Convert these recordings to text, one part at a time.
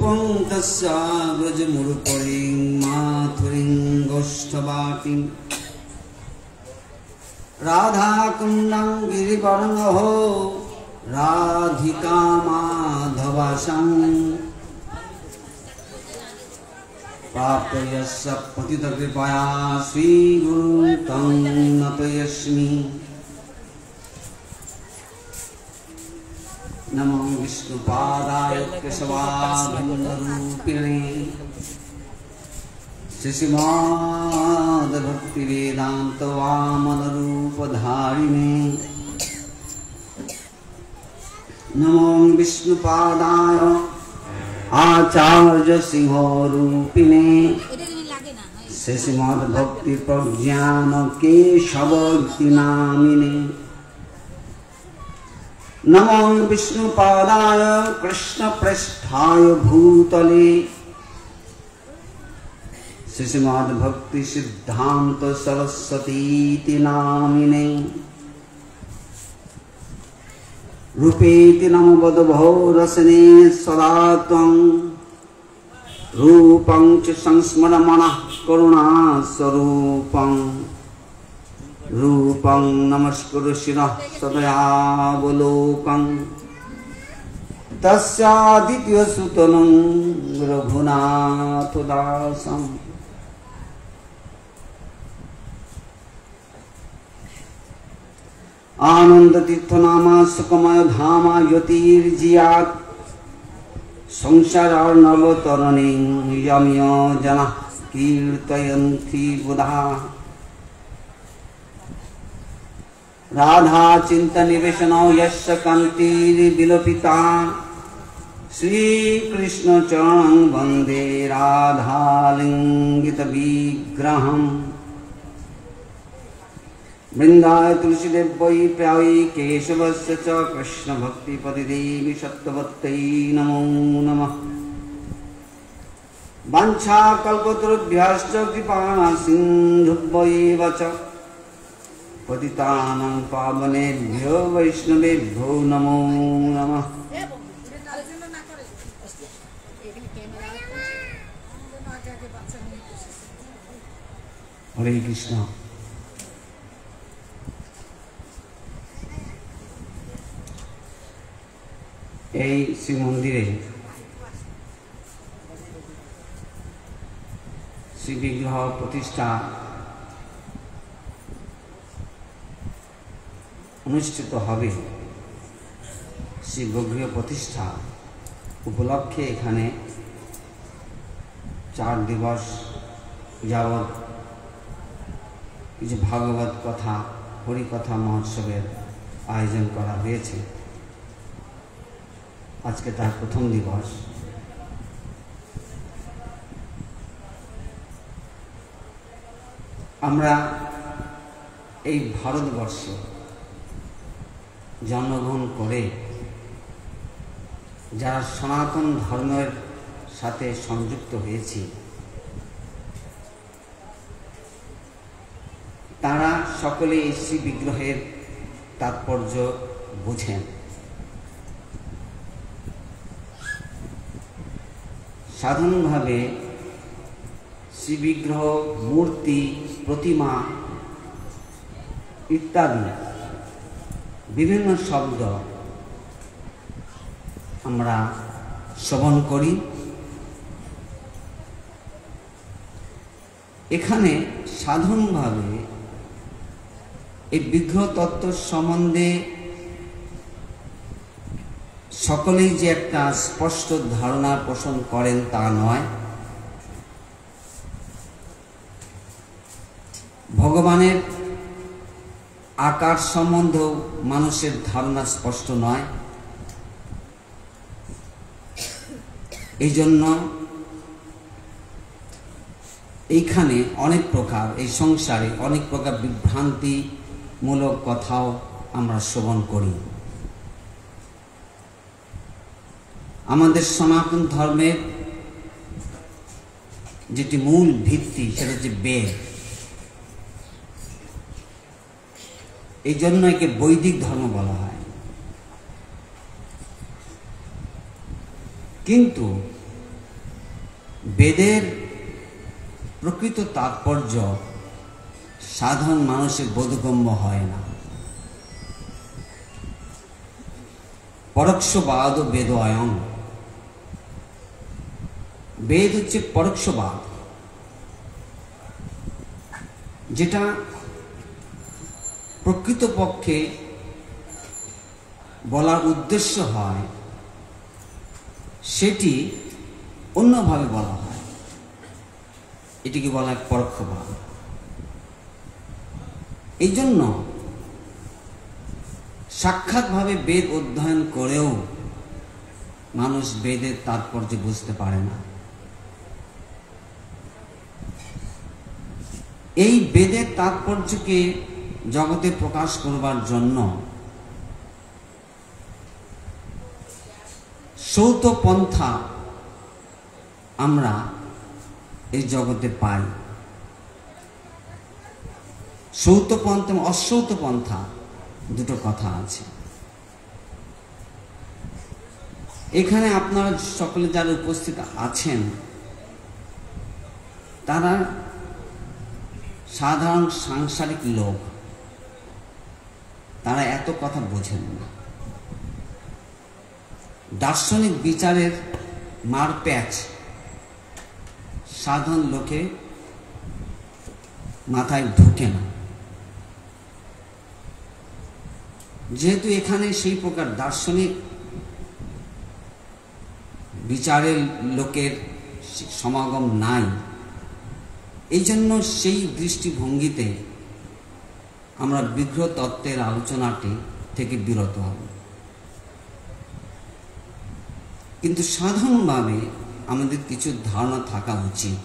रूपं तस्या व्रजमुरुपरिं माथुरिं गोष्ठवाटिं राधाकुण्डं गिरिवरमहो राधिका माधवासं प्राप्त यस्य पतितकृपया श्रीगुरुं तं नतयस्मि। नमो विष्णुपादाय केशवानन्दरूपिणे श्रीमद्भक्तिवेदान्तवामनरूपधारिणे। नमो विष्णुपादाय आचार्य सिंहरूपिणे श्रीमद्भक्तिप्रज्ञान केशवनामिने। नमो विष्णुपादाय कृष्णप्रेष्ठाय भूतले श्रीमद्भक्तिसिद्धान्त सरस्वतीति नामिने। रूपेति नमोवद्भो रसने सदा त्वं रूपं च संस्मरमणः करुणास्वरूपं रूपं नमस्कुरु शिरः सदयावलोकं तस्यादित्यसुतनं रघुनाथदासम्। आनंदतीर्थनामा सुखमय धामा ज्योतिर्जियात् संसारार्णवतरणे यम्य जनः कीर्तयन्ति बुधा। राधा चिंतनिवेशनो यस्य कान्तिर्विलोपिता श्रीकृष्ण चरणं वन्दे राधालिङ्गितविग्रहम्। वृंदाय तुलसीदेव वै प्यायी केशवस्य च कृष्ण भक्ति पतिदेवी सत्यवत्यै नमो नमः। वाञ्छाकल्पतरुभ्यश्च कृपासिन्धुभ्यैव च पतितानां पावनेभ्यो वैष्णवेभ्यो नमो नमः। हरे कृष्ण। এই শ্রী মন্দিরে শ্রী বিগ্রহ প্রতিষ্ঠা অনুষ্ঠিত হবে। শ্রী বিগ্রহ প্রতিষ্ঠা উপলক্ষে এখানে 4 দিবস যাবৎ কিছু ভাগবত কথা হরিকথা মহোৎসবের আয়োজন করা হয়েছে। आज के तार प्रथम दिवस। আমরা এই ভারতবর্ষে জন্মগ্রহণ করে যারা সনাতন ধর্মের সাথে সংযুক্ত হয়েছি তারা সকলে এই শ্রী বিগ্রহের তাৎপর্য বুঝেন। সাধারণভাবে শ্রী বিগ্রহ মূর্তি প্রতিমা ইত্যাদি বিভিন্ন শব্দ আমরা শ্রবণ করি। এখানে সাধারণভাবে এই বিগ্রহ তত্ত্ব সম্বন্ধে সকলেই যে একটা স্পষ্ট ধারণা পোষণ করেন তা নয়। ভগবানের আকার সম্বন্ধেও মানুষের ধারণা স্পষ্ট নয়। এই জন্য এইখানে অনেক প্রকার এই সংসারে অনেক প্রকার বিভ্রান্তিমূলক কথাও আমরা শ্রবণ করি। আমাদের সনাতন ধর্মের যেটি মূল ভিত্তি সেটা হচ্ছে বেদ। এই জন্য একে বৈদিক ধর্ম বলা হয়। কিন্তু বেদের প্রকৃত তাৎপর্য সাধারণ মানুষের বোধগম্য হয় না। পরোক্ষবাদ ও বেদ অয়ং, বেদ হচ্ছে পরোক্ষবাদ, যেটা প্রকৃতপক্ষে বলার উদ্দেশ্য হয় সেটি অন্যভাবে বলা হয়, এটিকে বলা হয় পরোক্ষবাদ। এই জন্য সাক্ষাৎভাবে বেদ অধ্যয়ন করেও মানুষ বেদের তাৎপর্য বুঝতে পারে না। এই বেদের তাৎপর্যকে জগতে প্রকাশ করবার জন্য সৌত পন্থা আমরা এই জগতে পাই। সৌত পন্থা এবং অসৌত পন্থা দুটো কথা আছে। এখানে আপনারা সকলে যারা উপস্থিত আছেন তারা সাধারণ সাংসারিক লোক, তারা এত কথা বোঝেন না। দার্শনিক বিচারের মারপ্যাচ সাধারণ লোকে মাথায় ঢুকে না। যেহেতু এখানে সেই প্রকার দার্শনিক বিচারের লোকের সমাগম নাই, এই জন্য সেই দৃষ্টিভঙ্গিতে আমরা বিগ্রহ তত্ত্বের আলোচনাটি থেকে বিরত হব। কিন্তু সাধারণভাবে আমাদের কিছু ধারণা থাকা উচিত।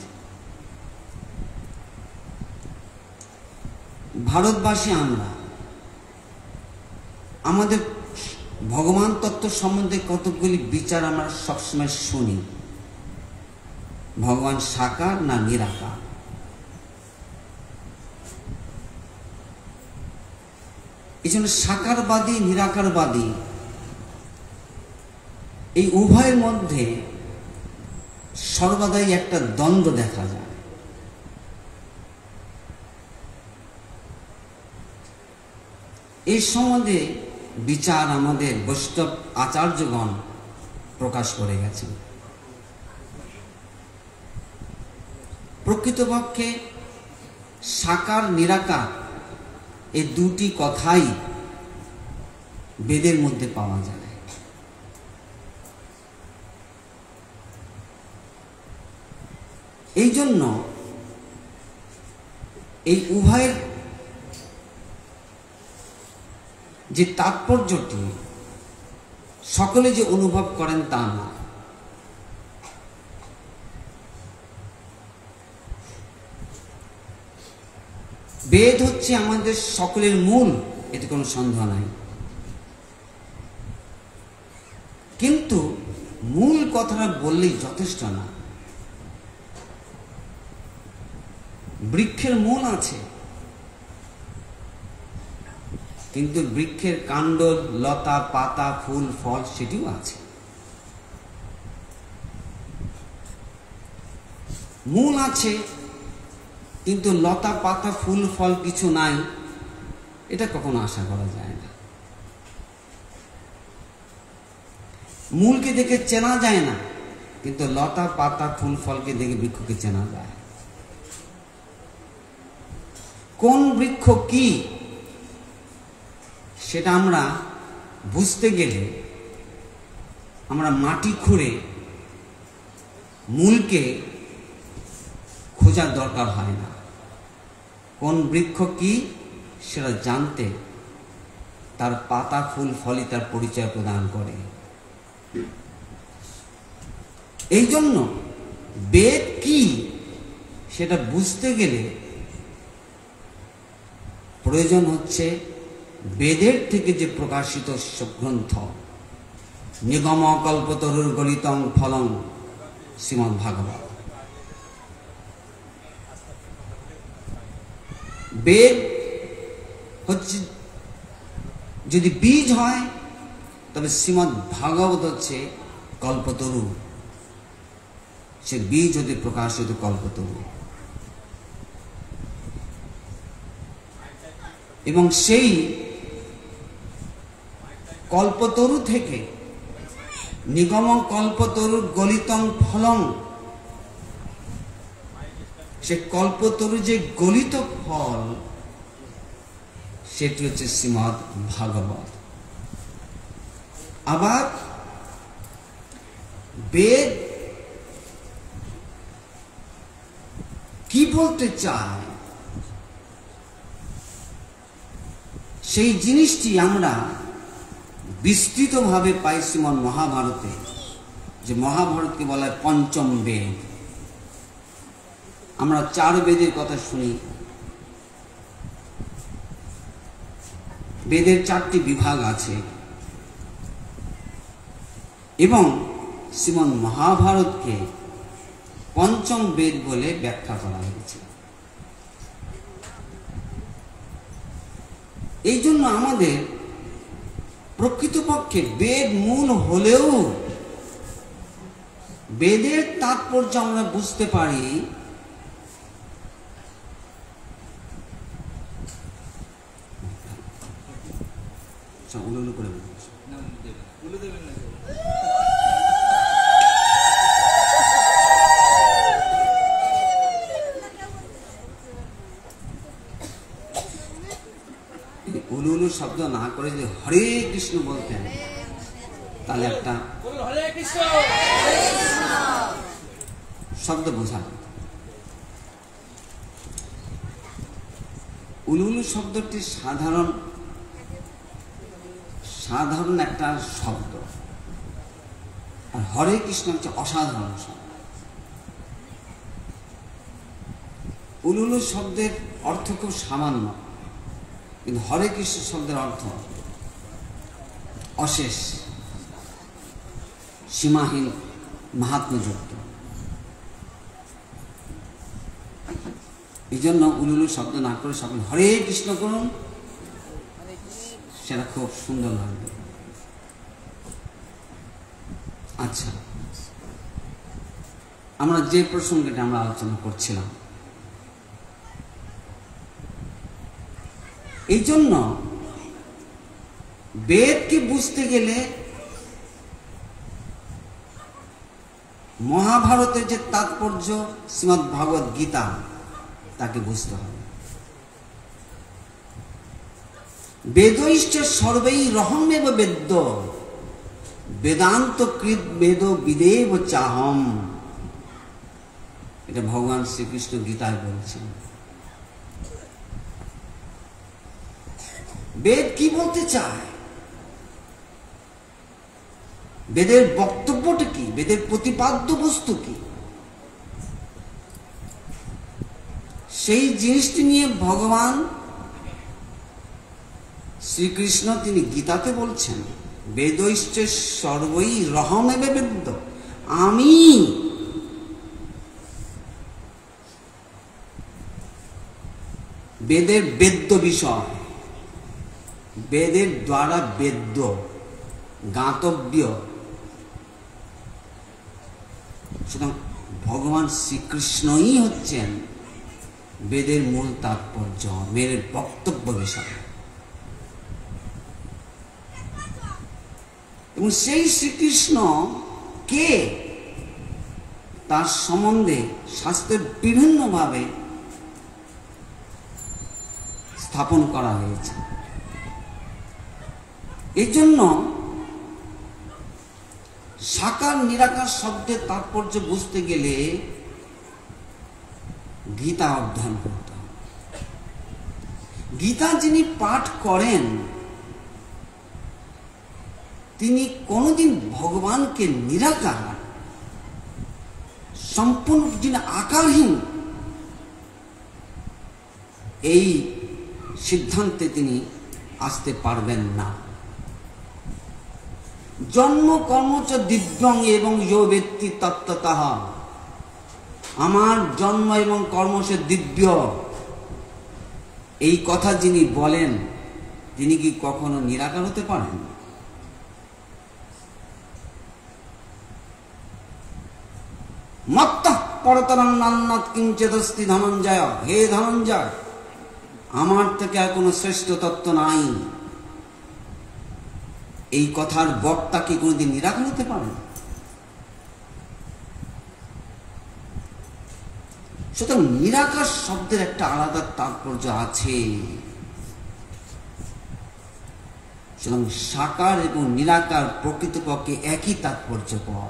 ভারতবাসী আমরা আমাদের ভগবান তত্ত্ব সম্বন্ধে কতগুলি বিচার আমরা সবসময় শুনি। ভগবান সাকার না নিরাকার, এই জন্য সাকারবাদী নিরাকারবাদী এই উভয়ের মধ্যে সর্বদাই একটা দ্বন্দ্ব দেখা যায়। এই সম্বন্ধে বিচার আমাদের বৈষ্ণব আচার্যগণ প্রকাশ করে গেছেন। প্রকৃতপক্ষে সাকার নিরাকার এই দুটি কথাই বেদের মধ্যে পাওয়া যায়। এই জন্য এই উভয়ের যে তাৎপর্যটি সকলে যে অনুভব করেন তা না। বেদ হচ্ছে আমাদের সকলের মূল, এতে কোনো সন্দেহ নাই। কিন্তু মূল কথাটা বললেই যথেষ্ট না। বৃক্ষের মূল আছে, কিন্তু বৃক্ষের কাণ্ড, লতা, পাতা, ফুল, ফল সেটিও আছে। মূল আছে কিন্তু লতা, পাতা, ফুল, ফল কিছু নাই, এটা কখনো আশা করা যায় না। মূলকে দেখে চেনা যায় না, কিন্তু লতা, পাতা, ফুল, ফলকে দেখে বৃক্ষকে চেনা যায়। কোন বৃক্ষ কি সেটা আমরা বুঝতে গেলে আমরা মাটি খুঁড়ে মূলকে খোঁজার দরকার হয় না। কোন বৃক্ষ কি সেটা জানতে তার পাতা, ফুল, ফলই তার পরিচয় প্রদান করে। এই জন্য বেদ কি সেটা বুঝতে গেলে প্রয়োজন হচ্ছে বেদের থেকে যে প্রকাশিত গ্রন্থ নিগম কল্পতরুর গলিতং ফলং শ্রীমদ্ ভাগবত। বেদ হচ্ছে যদি বীজ হয় তবে শ্রীমদ্ ভাগবত হচ্ছে কল্পতরু, সে বীজ হতে প্রকাশিত কল্পতরু, এবং সেই কল্পতরু থেকে নিগম কল্পতরু গলিতং ফলং, সে কল্পতরু যে গলিত ফল সেটি হচ্ছে শ্রীমদ্ ভাগবত। আবার বেদ কি বলতে চায় সেই জিনিসটি আমরা বিস্তৃতভাবে পাই শ্রীমদ্ মহাভারতে, যে মহাভারতকে বলা হয় পঞ্চম বেদ। আমরা 4 বেদের কথা শুনি। বেদের 4টি বিভাগ আছে এবং শ্রীমদ্ মহাভারতকে পঞ্চম বেদ বলে ব্যাখ্যা করা হয়েছে। এই জন্য আমাদের প্রকৃতপক্ষে বেদ মূল হলেও বেদের তাৎপর্য আমরা বুঝতে পারি উলুলু করে উলুলু শব্দ না করে যদি হরে কৃষ্ণ বলতেন তাহলে একটা শব্দ বোঝা যেত। উলুলু শব্দটি সাধারণ একটা শব্দ, আর হরে কৃষ্ণ হচ্ছে অসাধারণ শব্দ। উলুলু শব্দের অর্থ খুব সামান্য, কিন্তু হরে কৃষ্ণ শব্দের অর্থ অশেষ, সীমাহীন, মাহাত্ম্যযুক্ত। এই জন্য উলুলু শব্দ না করে সকলে হরে কৃষ্ণ করুন, সেটা খুব সুন্দর লাগবে। আচ্ছা, আমরা যে প্রসঙ্গটা আমরা আলোচনা করছিলাম, এই জন্য বেদকে বুঝতে গেলে মহাভারতের যে তাৎপর্য শ্রীমদ্ ভগবদ গীতা তাকে বুঝতে হবে। বেদৈশ্চ সর্বৈ রহমেব বেদ্য বেদান্ত কৃত বেদ বিদেব চাহম, এটা ভগবান শ্রীকৃষ্ণ গীতায় বলছেন। বেদ কি বলতে চায়, বেদের বক্তব্যটা কি, বেদের প্রতিপাদ্য বস্তু কি, সেই জিনিসটি নিয়ে ভগবান শ্রীকৃষ্ণ তিনি গীতাতে বলছেন বেদৈশ্চ সর্বৈ রহমেব বেদ্য, আমি বেদের বেদ্য বিষয়, বেদের দ্বারা বেদ্য জ্ঞাতব্য। সুতরাং ভগবান শ্রীকৃষ্ণই হচ্ছেন বেদের মূল তাৎপর্য, বেদের বক্তব্য বিষয়। এবং সেই শ্রীকৃষ্ণ কে তার সম্বন্ধে শাস্ত্রের বিভিন্নভাবে স্থাপন করা হয়েছে। এই জন্য সাকার নিরাকার শব্দের তাৎপর্য বুঝতে গেলে গীতা অধ্যয়ন করতে হবে। গীতা যিনি পাঠ করেন তিনি কোনোদিন ভগবানকে নিরাকার, সম্পূর্ণ যিনি আকারহীন, এই সিদ্ধান্তে তিনি আসতে পারবেন না। জন্ম কর্মচ দিব্যং এবং ইয়ো বেত্তি তত্ত্বতঃ, আমার জন্ম এবং কর্ম সে দিব্য, এই কথা যিনি বলেন তিনি কি কখনো নিরাকার হতে পারেন? মত্তঃ পরতরং নান্নাৎ কিঞ্চিদস্তি ধনঞ্জয়। হে ধনঞ্জয়, আমার থেকে আর কোনো শ্রেষ্ঠ তত্ত্ব নাই। এই কথার বক্তা কি কোনোদিন নিরাকার হতে পারে? সুতরাং নিরাকার শব্দের একটা আলাদা তাৎপর্য আছে। সুতরাং সাকার এবং নিরাকার প্রকৃতপক্ষে একই তাৎপর্যপর।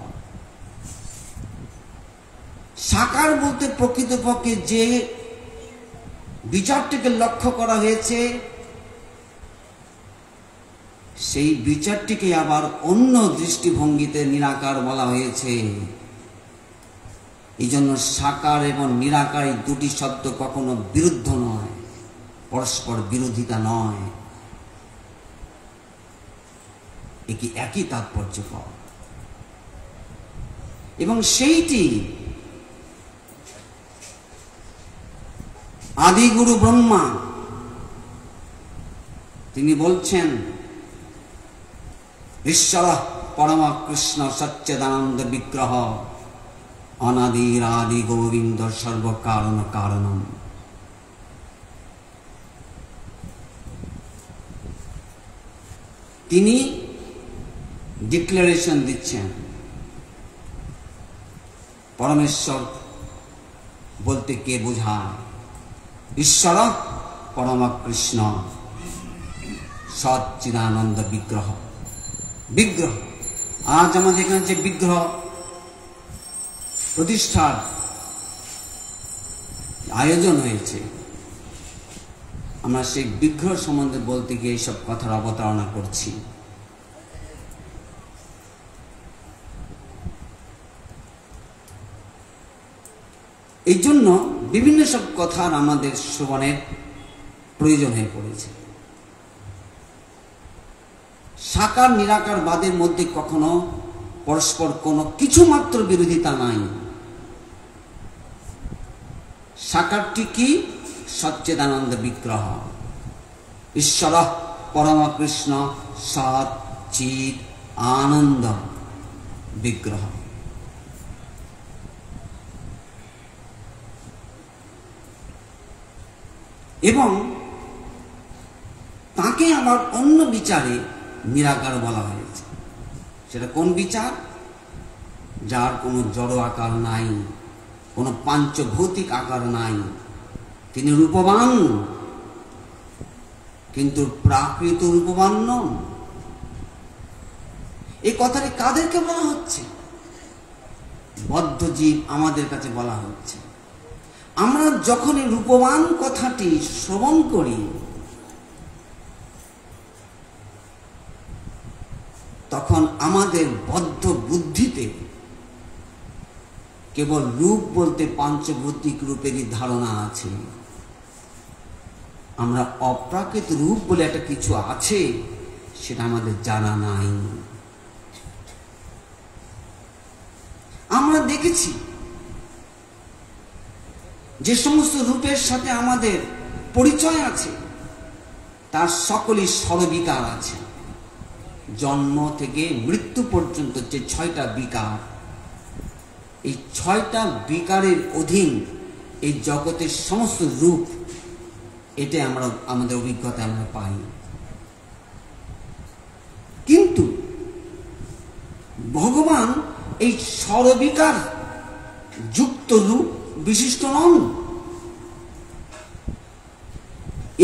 সাকার বলতে প্রকৃতপক্ষে যে বিচারটিকে লক্ষ্য করা হয়েছে, সেই বিচারটিকে আবার অন্য দৃষ্টিভঙ্গিতে নিরাকার বলা হয়েছে। এই জন্য সাকার এবং নিরাকার এই দুটি শব্দ কখনো বিরুদ্ধ নয়, পরস্পর বিরোধিতা নয়, একই তাৎপর্যপর। এবং সেইটি আদিগুরু ব্রহ্মা তিনি বলছেন, ঈশ্বর পরম কৃষ্ণ সচ্চিদানন্দ বিগ্রহ অনাদির আদি গোবিন্দ সর্বকারণ কারণম। তিনি ডিক্লারেশন দিচ্ছেন, পরমেশ্বর বলতে কে বোঝায়? ঈশ্বর পরম কৃষ্ণ সচ্চিদানন্দ বিগ্রহ। বিগ্রহ, আজ আমাদের এখানে যে বিগ্রহ প্রতিষ্ঠার আয়োজন হয়েছে, আমরা সেই বিগ্রহ সম্বন্ধে বলতে গিয়ে এইসব কথার অবতারণা করছি। এই জন্য বিভিন্ন সব কথার আমাদের শ্রবণের প্রয়োজন হয়ে পড়েছে। সাকার নিরাকার বাদের মধ্যে কখনো পরস্পর কোনো কিছু মাত্র বিরোধিতা নাই। সাকারটি কি? সচ্চিদানন্দ বিগ্রহ, ঈশ্বর পরম কৃষ্ণ সৎ চিৎ আনন্দ বিগ্রহ। এবং তাকে আবার অন্য বিচারে নিরাকার বলা হয়েছে। সেটা কোন বিচার? যার কোনো জড় আকার নাই, কোনো পাঞ্চভৌতিক আকার নাই, তিনি রূপবান কিন্তু প্রাকৃত রূপবান নন। এই কথাটি কাদেরকে বলা হচ্ছে? বদ্ধ জীব আমাদের কাছে বলা হচ্ছে। আমরা যখন এই রূপবান কথাটি শ্রবণ করি, তখন আমাদের বদ্ধ বুদ্ধিতে কেবল রূপ বলতে পাঞ্চভৌতিক রূপেরই ধারণা আছে। আমরা অপ্রাকৃত রূপ বলে একটা কিছু আছে, সেটা আমাদের জানা নাই। আমরা দেখেছি যে সমস্ত রূপের সাথে আমাদের পরিচয় আছে, তার সকলই ষড়বিকার আছে। জন্ম থেকে মৃত্যু পর্যন্ত যে 6টা বিকার, এই 6টা বিকারের অধীন এই জগতের সমস্ত রূপ, এটা আমরা আমাদের অভিজ্ঞতা আমরা পাই। কিন্তু ভগবান এই ষড়বিকার যুক্ত রূপ বিশিষ্ট নন।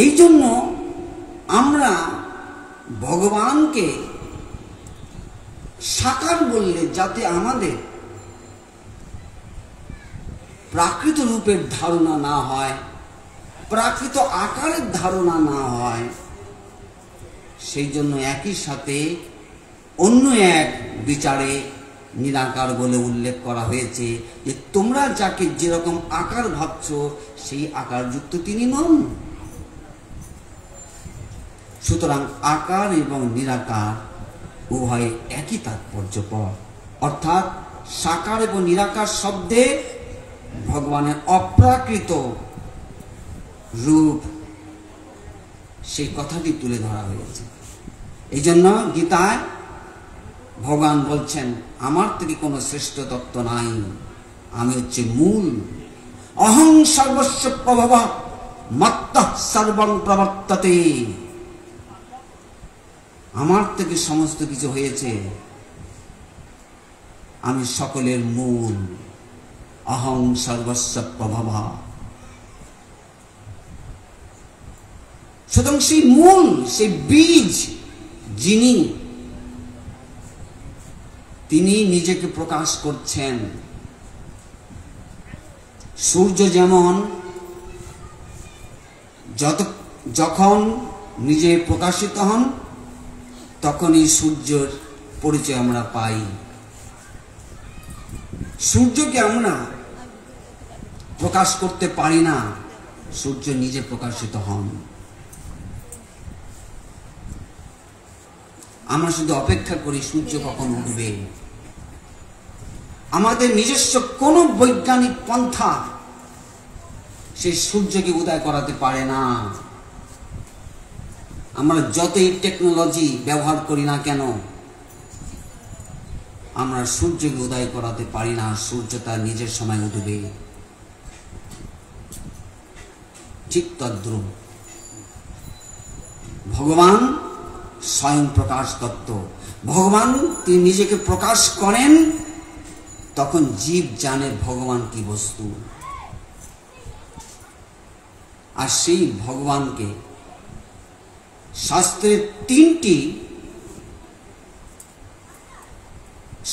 এই জন্য আমরা ভগবানকে সাকার বললে যাতে আমাদের প্রাকৃত রূপের ধারণা না হয়, প্রাকৃত আকারের ধারণা না হয়, সেই জন্য একই সাথে অন্য এক বিচারে নিরাকার বলে উল্লেখ করা হয়েছে যে তোমরা যাকে যেরকম আকার ভাবছ সেই আকারযুক্ত তিনি নন। সুতরাং আকার এবং নিরাকার উভয় একই তাৎপর্যপর। অর্থাৎ সাকার এবং নিরাকার শব্দে ভগবানের অপ্রাকৃত রূপ, সেই কথাটি তুলে ধরা হয়েছে। এই জন্য গীতায় ভগবান বলছেন, আমার থেকে কোনো শ্রেষ্ঠ তত্ত্ব নাই, আমি হচ্ছে মূল। অহং সর্বস্ব প্রভব মত্তঃ সর্বং প্রবর্ততে। আমার থেকে সমস্ত কিছু হয়েছে, আমি সকলের মূল। অহং সর্বস্ব প্রভব। সুতরাং সেই মূল, সেই বীজ যিনি, তিনি নিজেকে প্রকাশ করছেন। সূর্য যেমন যখন নিজে প্রকাশিত হন তখনই সূর্যের পরিচয় আমরা পাই। সূর্যকে আমরা প্রকাশ করতে পারি না, সূর্য নিজে প্রকাশিত হন। আমরা শুধু অপেক্ষা করি সূর্য কখন উঠবে। আমাদের নিজস্ব কোন বৈজ্ঞানিক পন্থা সেই সূর্যকে উদয় করাতে পারে না। আমরা যতই টেকনোলজি ব্যবহার করি না কেন, আমরা সূর্যকে উদয় করাতে পারি না। সূর্য তার নিজের সময় উঠবে। ঠিক তদ্রূপ ভগবান স্বয়ং প্রকাশ তত্ত্ব। ভগবান তিনি নিজেকে প্রকাশ করেন, তখন জীব জানে ভগবান কি বস্তু। আর সেই ভগবানকে শাস্ত্রের 3টি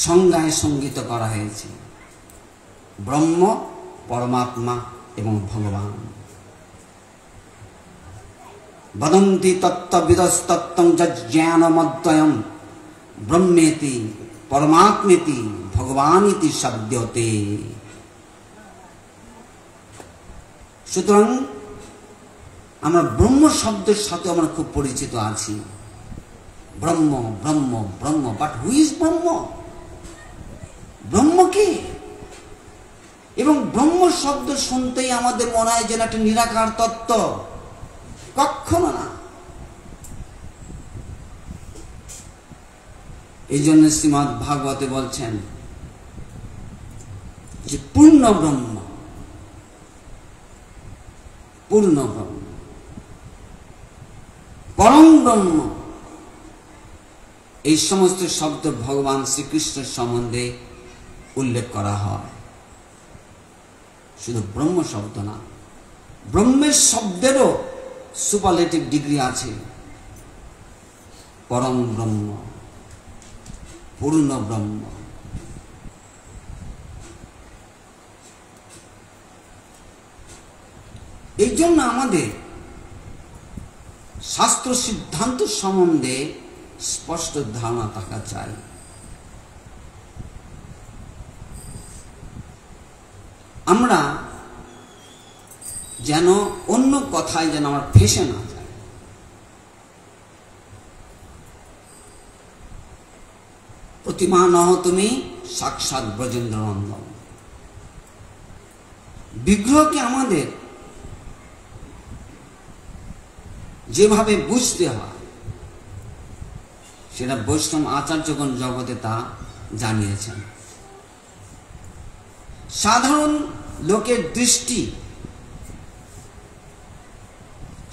সংজ্ঞায় সংজ্ঞিত করা হয়েছে: ব্রহ্ম, পরমাত্মা এবং ভগবান। বদন্তি তত্ত্ববিদস্তত্ত্বং যজ্ঞানমদ্বয়ম ব্রহ্মেতি পরমাত্মেতি ভগবানিতি শব্দতে। সুতরাং আমরা ব্রহ্ম শব্দের সাথে আমরা খুব পরিচিত আছি। ব্রহ্ম ব্রহ্ম ব্রহ্ম, বাট হু ইজ ব্রহ্ম? ব্রহ্ম কি? এবং ব্রহ্ম শব্দ শুনতেই আমাদের মনে হয় যেন একটা নিরাকার তত্ত্ব। কখনো না। এই জন্য শ্রীমদ্ ভাগবতে বলছেন যে পূর্ণ ব্রহ্ম, পূর্ণ ব্রহ্ম, পরম ব্রহ্ম, এই সমস্ত শব্দ ভগবান শ্রীকৃষ্ণের সম্বন্ধে উল্লেখ করা হয়। শুধু ব্রহ্ম শব্দ না, ব্রহ্মের শব্দেরও সুপারলেটিভ ডিগ্রি আছে। পরম ব্রহ্ম, পূর্ণ ব্রহ্ম। এই জন্য আমাদের শাস্ত্র সিদ্ধান্ত সম্বন্ধে স্পষ্ট ধারণা থাকা চাই। আমরা যেন অন্য কথায় যেন আমরা ফেসে না যাই। প্রতিমা নহ তুমি সাক্ষাৎ ব্রজেন্দ্র নন্দন। বিগ্রহকে আমাদের যেভাবে বুঝতে হয় সেটা বৈষ্ণব আচার্যগণ জগতে তা জানিয়েছেন। সাধারণ লোকের দৃষ্টি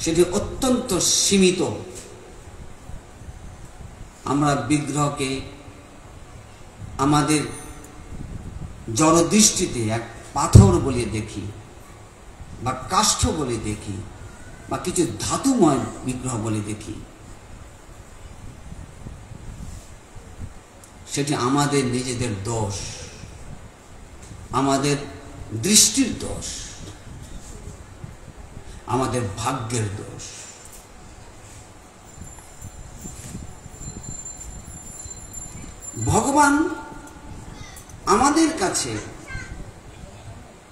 সেটি অত্যন্ত সীমিত। আমরা বিগ্রহকে আমাদের জড় দৃষ্টিতে এক পাথর বলে দেখি, বা কাষ্ঠ বলে দেখি, বা কিছু ধাতুময় বিগ্রহ বলে দেখি। সেটি আমাদের নিজেদের দোষ, আমাদের দৃষ্টির দোষ, আমাদের ভাগ্যের দোষ। ভগবান আমাদের কাছে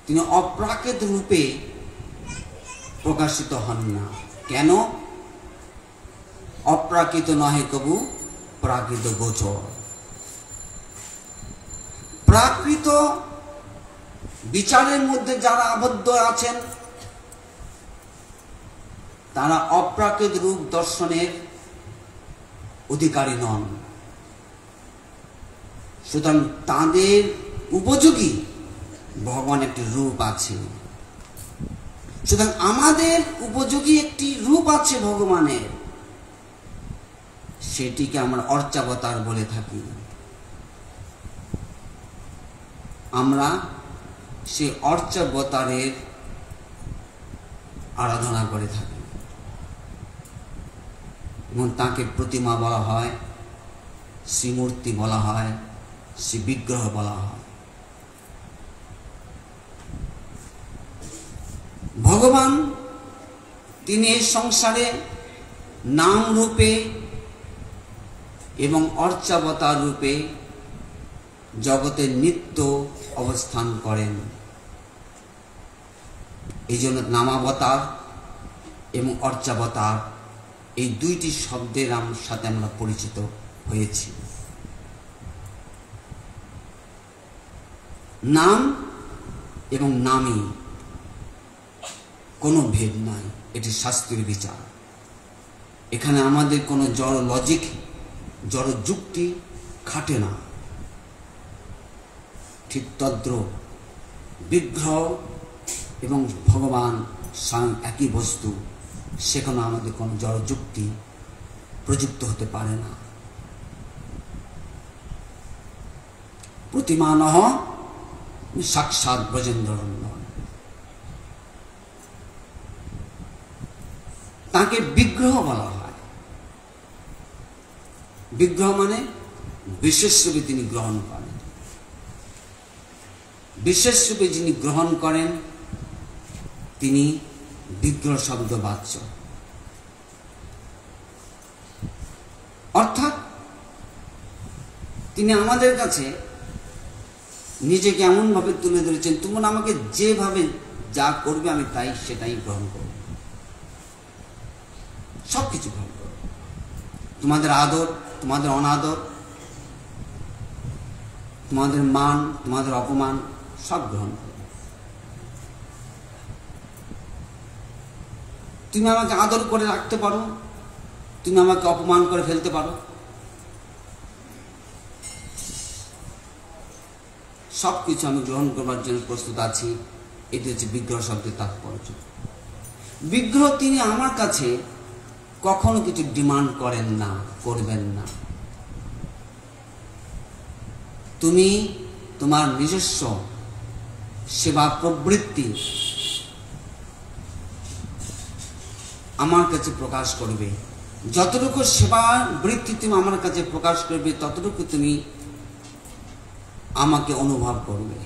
তিনি অপ্রাকৃত রূপে প্রকাশিত হন না। কেন? অপ্রাকৃত নহে কবু প্রাকৃত গোচর। প্রাকৃত বিচারের মধ্যে যারা আবদ্ধ আছেন তারা অপ্রাকৃত রূপ দর্শনের অধিকারী নন। সুতরাং তাদের উপযোগী ভগবান একটি রূপ আছে। সুতরাং আমাদের উপযোগী একটি রূপ আছে ভগবানের, সেটিকে আমরা অর্চাবতার বলে থাকি। আমরা সেই অর্চাবতারের আরাধনা করে থাকি এবং তাকে প্রতিমা বলা হয়, শ্রীমূর্তি বলা হয়, শ্রী বিগ্রহ বলা হয়। ভগবান তিনি এই সংসারে নাম রূপে এবং অর্চাবতার রূপে জগতে নিত্য অবস্থান করেন। এই জন্য নামাবতার এবং অর্চাবতার এই দুইটি শব্দের সাথে আমরা পরিচিত হয়েছি। নাম এবং নামী কোনো ভেদ নাই, এটি শাস্ত্রের বিচার। এখানে আমাদের কোনো জড় লজিক, জড় যুক্তি খাটে না। ঠিক তদ্রূপ বিগ্রহ এবং ভগবান স্বয়ং একই বস্তু, সেখানে আমাদের কোনো জড় যুক্তি প্রযুক্ত হতে পারে না। প্রতিমানহ সাক্ষাৎ ব্রজেন্দ্রনন্দন, তাকে বিগ্রহ বলা হয়। বিগ্রহ মানে বিশেষ রূপে তিনি গ্রহণ করেন। বিশেষ রূপে যিনি গ্রহণ করেন তিনি বিগ্রহ শব্দ বাচ্য। অর্থাৎ তিনি আমাদের কাছে নিজেকে এমন ভাবে তুলে ধরেছেন, তোমরা আমাকে যেভাবে যা করবে আমি তাই সেটাই গ্রহণ করব, সবকিছু গ্রহণ করব। তোমাদের আদর, তোমাদের অনাদর, তোমাদের মান, তোমাদের অপমান সব গ্রহণ করব। তুমি আমাকে আদর করে রাখতে পারো, তুমি আমাকে অপমান করে ফেলতে পারো, সবকিছু আমি গ্রহণ করবার জন্য প্রস্তুত আছি। এটি হচ্ছে বিগ্রহ শব্দের তাৎপর্য। বিগ্রহ তিনি আমার কাছে কখনো কিছু ডিমান্ড করেন না, করবেন না। তুমি তোমার নিজস্ব সেবা প্রবৃত্তি আমার কাছে প্রকাশ করবে। যতটুকু সেবা বৃত্তি তুমি আমার কাছে প্রকাশ করবে, ততটুকু তুমি আমাকে অনুভব করবে।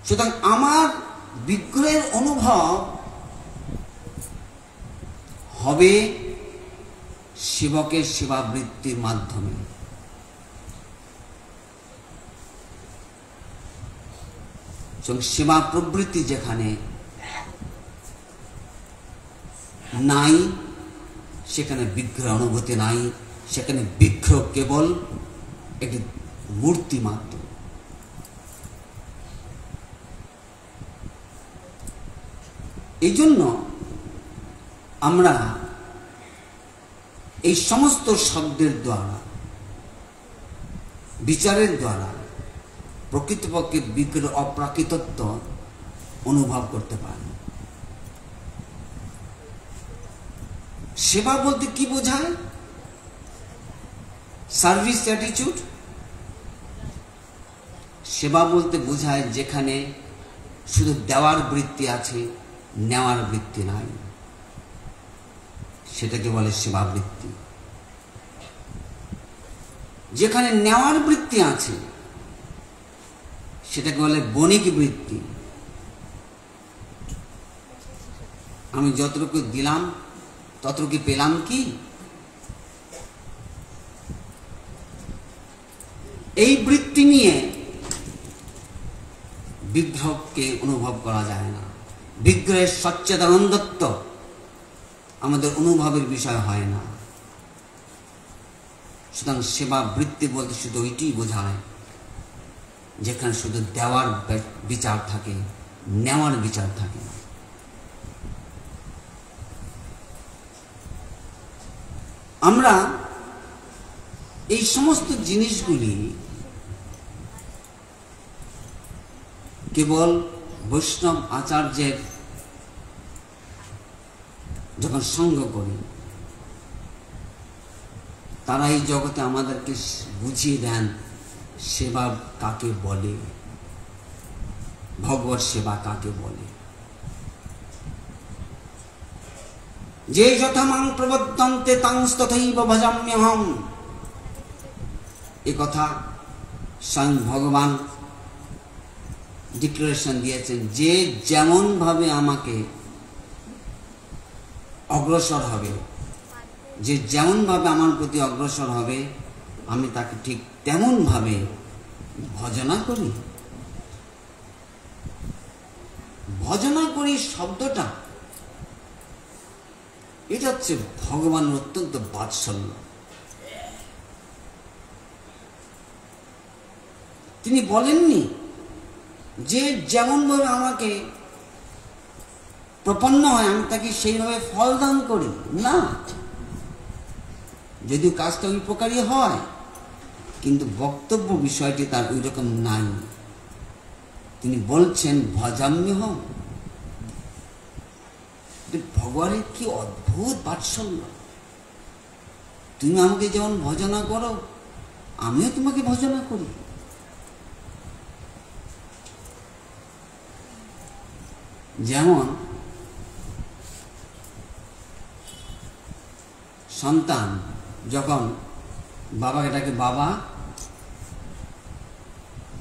সুতরাং আমার বিগ্রহের অনুভব হবে সেবকের সেবা বৃত্তির মাধ্যমে। সেবা প্রবৃত্তি যেখানে নাই, সেখানে বিগ্রহ অনুভূতি নাই, সেখানে বিগ্রহ কেবল একটি মূর্তি মাত্র। এই জন্য আমরা এই সমস্ত শব্দের দ্বারা, বিচারের দ্বারা প্রকৃতপক্ষে বিগ্রহ অপ্রাকৃতত্ব অনুভব করতে পারি। সেবা বলতে কি বোঝায়? Service attitude. সেবা বলতে বোঝায় যেখানে শুধু দেওয়ার বৃত্তি আছে, নেওয়ার বৃত্তি নাই, সেটাকে বলে সেবা বৃত্তি। যেখানে নেওয়ার বৃত্তি আছে সেটাকে বলে বণিক বৃত্তি। আমি যতটুকু দিলাম ততটুকু পেলাম কি? এই বৃত্তি নিয়ে বিগ্রহকে অনুভব করা যায় না। বিগ্রহের সচ্চিদানন্দত্ব আমাদের অনুভবের বিষয় হয় না। সুতরাং সেবা বৃত্তি বলতে শুধু ওইটিই বোঝায় যেখানে শুধু দেওয়ার বিচার থাকে, নেওয়ার বিচার থাকে না। আমরা এই সমস্ত জিনিসগুলি কেবল বৈষ্ণব আচার্যের যখন সঙ্গ করি, তারা এই জগতে আমাদেরকে বুঝিয়ে দেন সেবা কাকে বলে, ভগবত সেবা কাকে বলে। যে যথা মাং প্রবর্তন্তে তাংস্তথৈব ভজাম্যহম, এ কথা স্বয়ং ভগবান ডিক্লারেশন দিয়েছেন। যে যেমন ভাবে আমাকে অগ্রসর হবে, যে যেমন ভাবে আমার প্রতি অগ্রসর হবে, আমি তাকে ঠিক তেমন ভাবে ভজনা করি। ভজনা করি শব্দটা, এটা হচ্ছে ভগবানের অত্যন্ত বাৎসল্য। তিনি বলেননি যে যেমন ভাবে আমাকে প্রপন্ন হয় আমি তাকে সেইভাবে ফল দান করি, না। যদিও কাজটা ওই প্রকারই হয়, কিন্তু বক্তব্য বিষয়টি তার ওই রকম নাই। তিনি বলছেন ভজাম্যহম। ভগবানের কি অদ্ভুত বাৎসল্য! তুমি আমাকে যেমন ভজনা করো, আমিও তোমাকে ভজনা করি। যেমন সন্তান যখন বাবাকে ডাকে বাবা,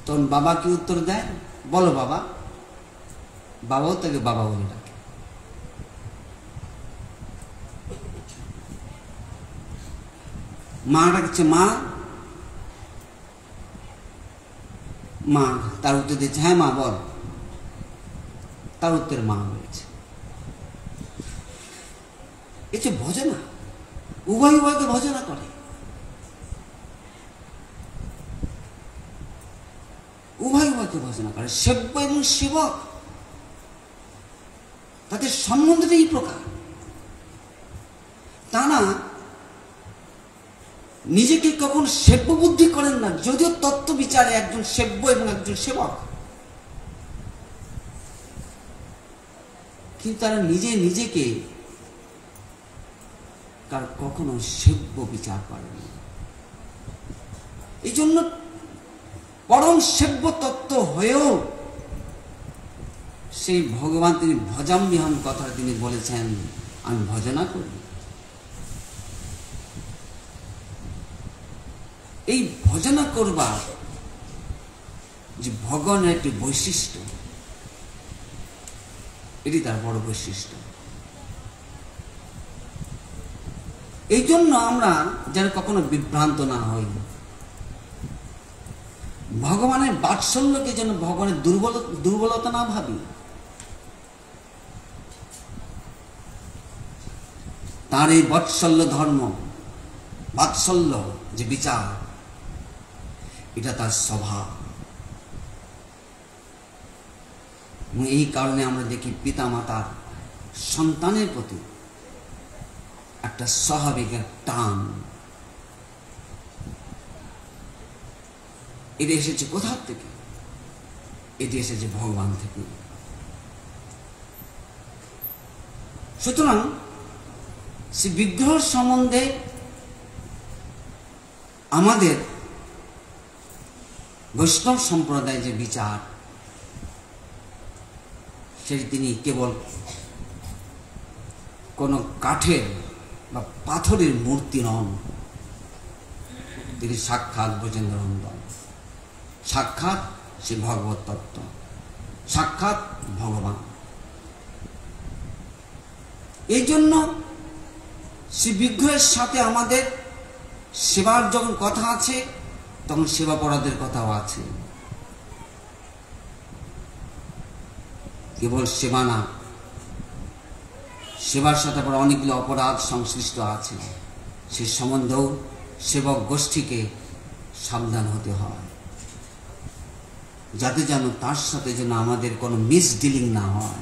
তখন বাবা কি উত্তর দেয়? বলো বাবা। বাবাও তাকে বাবা বলে ডাকে। মা ডাকছে মা, মা তার উত্তর দিচ্ছে হ্যাঁ মা বল। তার উত্তরে মা বলেছে। এই যে ভজনা, উভয় উভয়কে ভজনা করে। উভয় উভয়কে ভজনা করে। সেব্য এবং সেবক, তাদের সম্বন্ধটা এই প্রকার। তারা নিজেকে কখন সেব্য বুদ্ধি করেন না, যদিও তত্ত্ব বিচারে একজন সেব্য এবং একজন সেবক, কিন্তু তারা নিজেকে কখনো সেব্য বিচার করেন। এই জন্য পরম সেব্য তত্ত্ব হয়েও সেই ভগবান তিনি ভজাম্যহম কথা তিনি বলেছেন আমি ভজনা করি। এই ভজনা করবার যে ভগবানের একটি বৈশিষ্ট্য, এটি তার বড় বৈশিষ্ট্য। এই জন্য আমরা যেন কখনো বিভ্রান্ত না হই। ভগবানের বাৎসল্যকে যেন ভগবানের দুর্বলতা না ভাবি। তার এই বাৎসল্য ধর্ম, বাৎসল্য যে বিচার, এটা তার স্বভাব। এবং এই কারণে আমরা দেখি পিতা মাতার সন্তানের প্রতি একটা স্বাভাবিক টান। এটি এসেছে কোথা থেকে? এটি এসেছে ভগবান থেকে। সুতরাং সে বিগ্রহ সম্বন্ধে আমাদের বৈষ্ণব সম্প্রদায় যে বিচার, সেটি তিনি কেবল কোনো কাঠের বা পাথরের মূর্তি নন, তিনি সাক্ষাৎ ব্রজেন্দ্রনন্দন, সাক্ষাৎ সে ভগবত তত্ত্ব, সাক্ষাৎ ভগবান। এই জন্য শ্রী বিগ্রহের সাথে আমাদের সেবার যখন কথা আছে, তখন সেবা পরাধের কথাও আছে। কেবল সেবা না, সেবার সাথে আবার অনেকগুলো অপরাধ সংশ্লিষ্ট আছে। সে সম্বন্ধেও সেবক গোষ্ঠীকে সাবধান হতে হয়, যাতে যেন তার সাথে যেন আমাদের কোনো মিসডিলিং না হয়,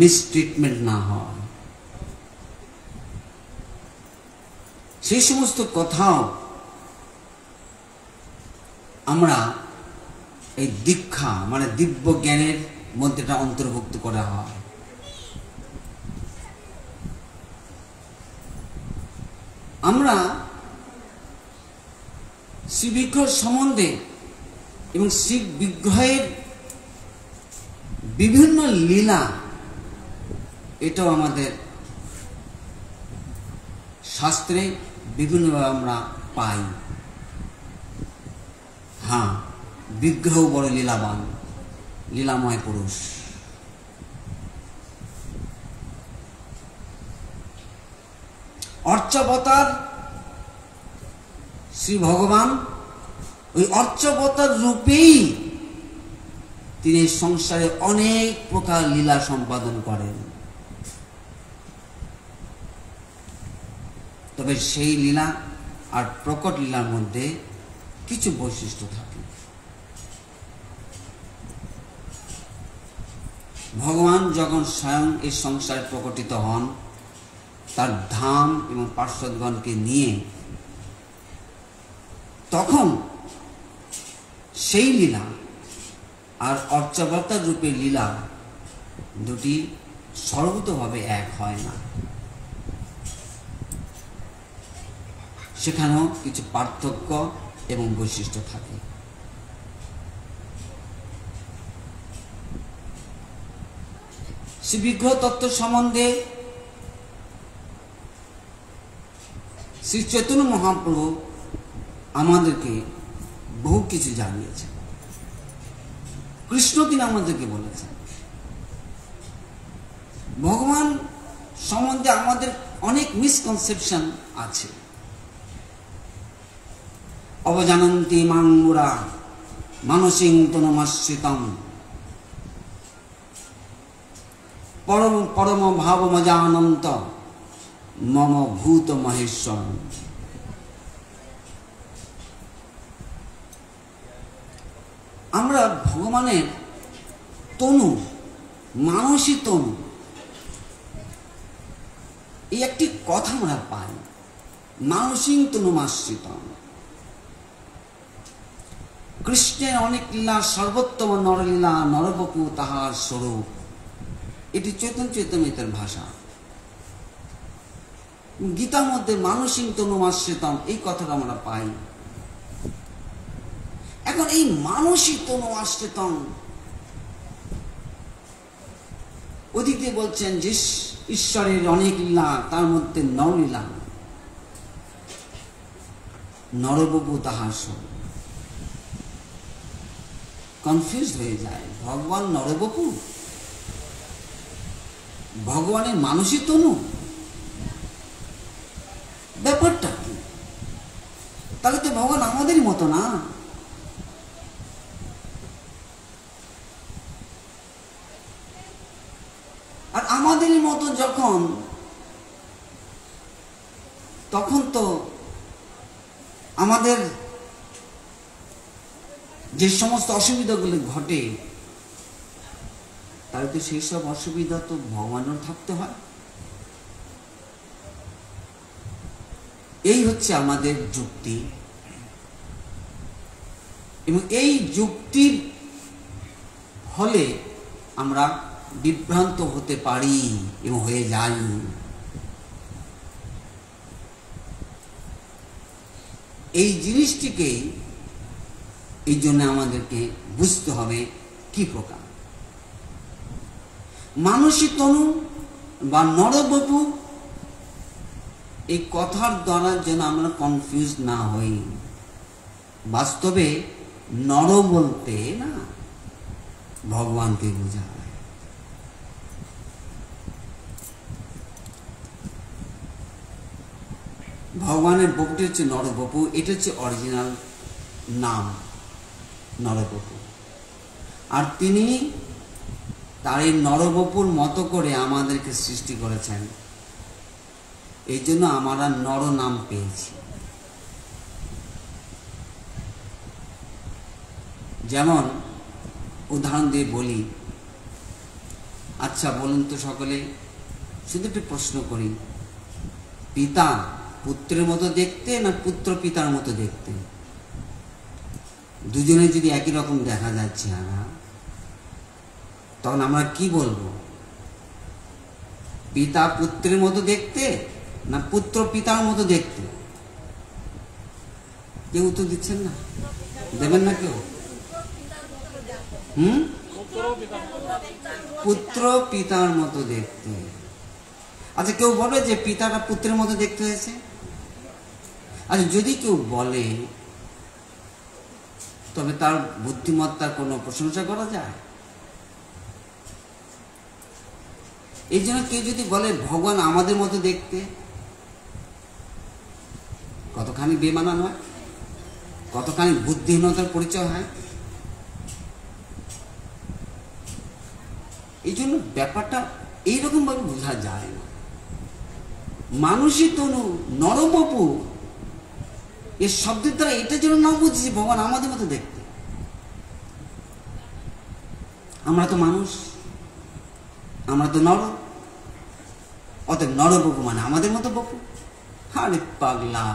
মিসট্রিটমেন্ট না হয়। সেই সমস্ত কথাও আমরা এই দীক্ষা মানে দিব্য জ্ঞানের মধ্যে এটা অন্তর্ভুক্ত করা হয়। আমরা শিব বিগ্রহ সম্বন্ধে এবং শিব বিগ্রহের বিভিন্ন লীলা এটাও আমাদের শাস্ত্রে বিভিন্নভাবে আমরা পাই। হ্যাঁ, বিগ্রহ বড় লীলাবান, লীলাময় পুরুষ। অর্চাবতার শ্রী ভগবান ওই অর্চাবতার রূপেই তিনি সংসারে অনেক প্রকার লীলা সম্পাদন করেন। তবে সেই লীলা আর প্রকট লীলার মধ্যে কিছু বৈশিষ্ট্য থাকে। ভগবান যখন স্বয়ং এই সংসারে প্রকটিত হন তার ধাম এবং পার্শ্বদগণকে নিয়ে, তখন সেই লীলা আর অর্চাবতার রূপের লীলা দুটি সর্বতভাবে এক হয় না, সেখানেও কিছু পার্থক্য এবং বৈশিষ্ট্য থাকে। শ্রী বিগ্রহ তত্ত্ব সম্বন্ধে শ্রী চৈতন্য মহাপ্রভু আমাদেরকে বহু কিছু জানিয়েছেন। কৃষ্ণ তিনি আমাদেরকে বলেছেন। ভগবান সম্বন্ধে আমাদের অনেক মিসকনসেপশন আছে। অবজানন্তি মাঙ্গুরা মানসিং তনুমাশ্রিতম পরম পরম ভাবমজানন্ত মম ভূত মহেশ্বর। আমরা ভগবানের তনু, মানসী তনু, এই একটি কথা আমরা পাই, মানসিং তনুমাশ্রিতম। কৃষ্ণের অনেক লীলা, সর্বোত্তম নরলীলা, নরবপু তাহার স্বরূপ, এটি চৈতন্য চৈতন্যের ভাষা। গীতার মধ্যে মানসিং তনুমাশ্রিতম এই কথাটা আমরা পাই। এখন এই মানসিক তনুমাশ্রিতম ওদিকে বলছেন যে ঈশ্বরের অনেক লীলা, তার মধ্যে নরলীলা, নরবপু তাহার স্বরূপ। কনফিউজ হয়ে যায়, ভগবান নরবপু, ভগবানের মানসী তনু, ব্যাপারটা কি? তাহলে তো ভগবান আমাদেরই মতো না। আর আমাদেরই মতো যখন, তখন তো আমাদের যে সমস্ত অসুবিধাগুলো ঘটে, তাহলে তো সেই সব অসুবিধা তো ভগবানের থাকতে হয়। এই হচ্ছে আমাদের যুক্তি, এবং এই যুক্তির ফলে আমরা বিভ্রান্ত হতে পারি এবং হয়ে যাই। এই জিনিসটিকে এই জন্য আমাদেরকে বুঝতে হবে কি প্রকার মানসী তনু বা নরবপু, এই কথার দ্বারা যেন আমরা কনফিউজ না হই। বাস্তবে নর বলতে না ভগবানকে বোঝায়। ভগবানের বপুটি হচ্ছে নরবপু, এটা হচ্ছে অরিজিনাল নাম নরবপু। আর তিনি তার এই নরবপুর মতো করে আমাদেরকে সৃষ্টি করেছেন, এই জন্য আমরা নর নাম পেয়েছি। যেমন উদাহরণ দিয়ে বলি, আচ্ছা বলুন তো সকলে, শুধু একটু প্রশ্ন করি, পিতা পুত্রের মতো দেখতে না পুত্র পিতার মতো দেখতে? দুজনে যদি একই রকম দেখা যাচ্ছে তখন আমরা কি বলবো? পিতা পুত্রের মতো দেখতে না পুত্র পিতার মতো দেখতে? কেউ উত্তর দিচ্ছেন না, দেবেন না কেউ? পুত্র পিতার মতো দেখতে। আচ্ছা, কেউ বলে যে পিতাটা পুত্রের মতো দেখতে হয়েছে? আচ্ছা, যদি কেউ বলে তবে তার বুদ্ধিমত্তার কোনো প্রশংসা করা যায়? এই জন্য কেউ যদি বলে ভগবান আমাদের মতো দেখতে, কতখানি বেমানা নয়, কতখানি বুদ্ধিহীনতার পরিচয় হয়। এই জন্য ব্যাপারটা এইরকম ভাবে বোঝা যায় না। মানুষই তনু নরবপু এর শব্দের দ্বারা এটা যেন না বুঝছি ভগবান আমাদের মতো দেখতে। আমরা তো মানুষ, আমরা তো নর, অতএব নরবপু মানে আমাদের মতো বপু। আরে পাগলা,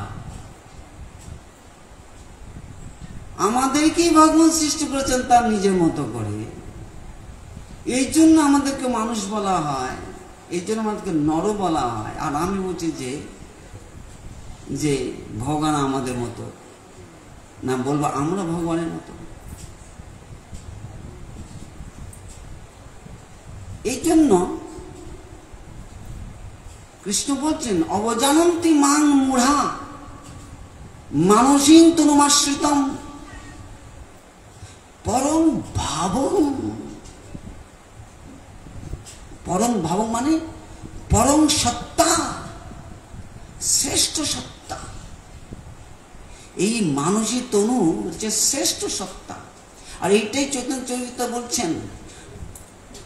আমাদেরকেই ভগবান সৃষ্টি করেছেন তার নিজের মতো করে। এই জন্য আমাদেরকে মানুষ বলা হয়, এই জন্য আমাদেরকে নর বলা হয়। আর আমি বলছি যে ভগবান আমাদের মতো না, বলবো আমরা ভগবানের মতো। এই জন্য কৃষ্ণ বলছেন অবজানন্তি মাং মূঢ়া মানসীং তনুমাশ্রিতম পরম ভাবং। পরম ভাবং মানে পরম সত্তা, শ্রেষ্ঠ সত্তা। এই মানসী তনু হচ্ছে শ্রেষ্ঠ সত্তা। আর এইটাই চৈতন্য চরিত্র বলছেন,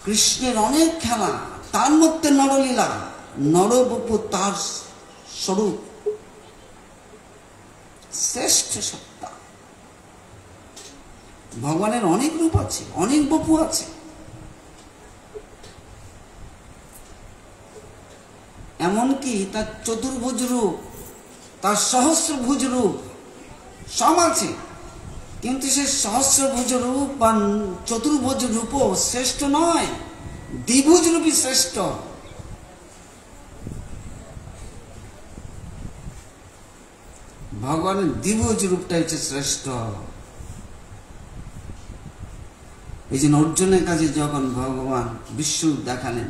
কৃষ্ণের অনেক খেলা, তার মধ্যে নরলীলা, নরবপু তার স্বরূপ, শ্রেষ্ঠ সত্তা। ভগবানের অনেক রূপ আছে, অনেক বপু আছে। এমনকি তার চতুর্ভুজ রূপ, তার সহস্রভুজ রূপ সব আছে, কিন্তু সে সহস্রভুজ রূপ বা চতুর্ভুজ রূপও শ্রেষ্ঠ নয়, দ্বিভুজ রূপই শ্রেষ্ঠ। ভগবানের দ্বিভুজ রূপটা হচ্ছে শ্রেষ্ঠ। এই জন্য অর্জুনের কাছে যখন ভগবান বিশ্বরূপ দেখালেন,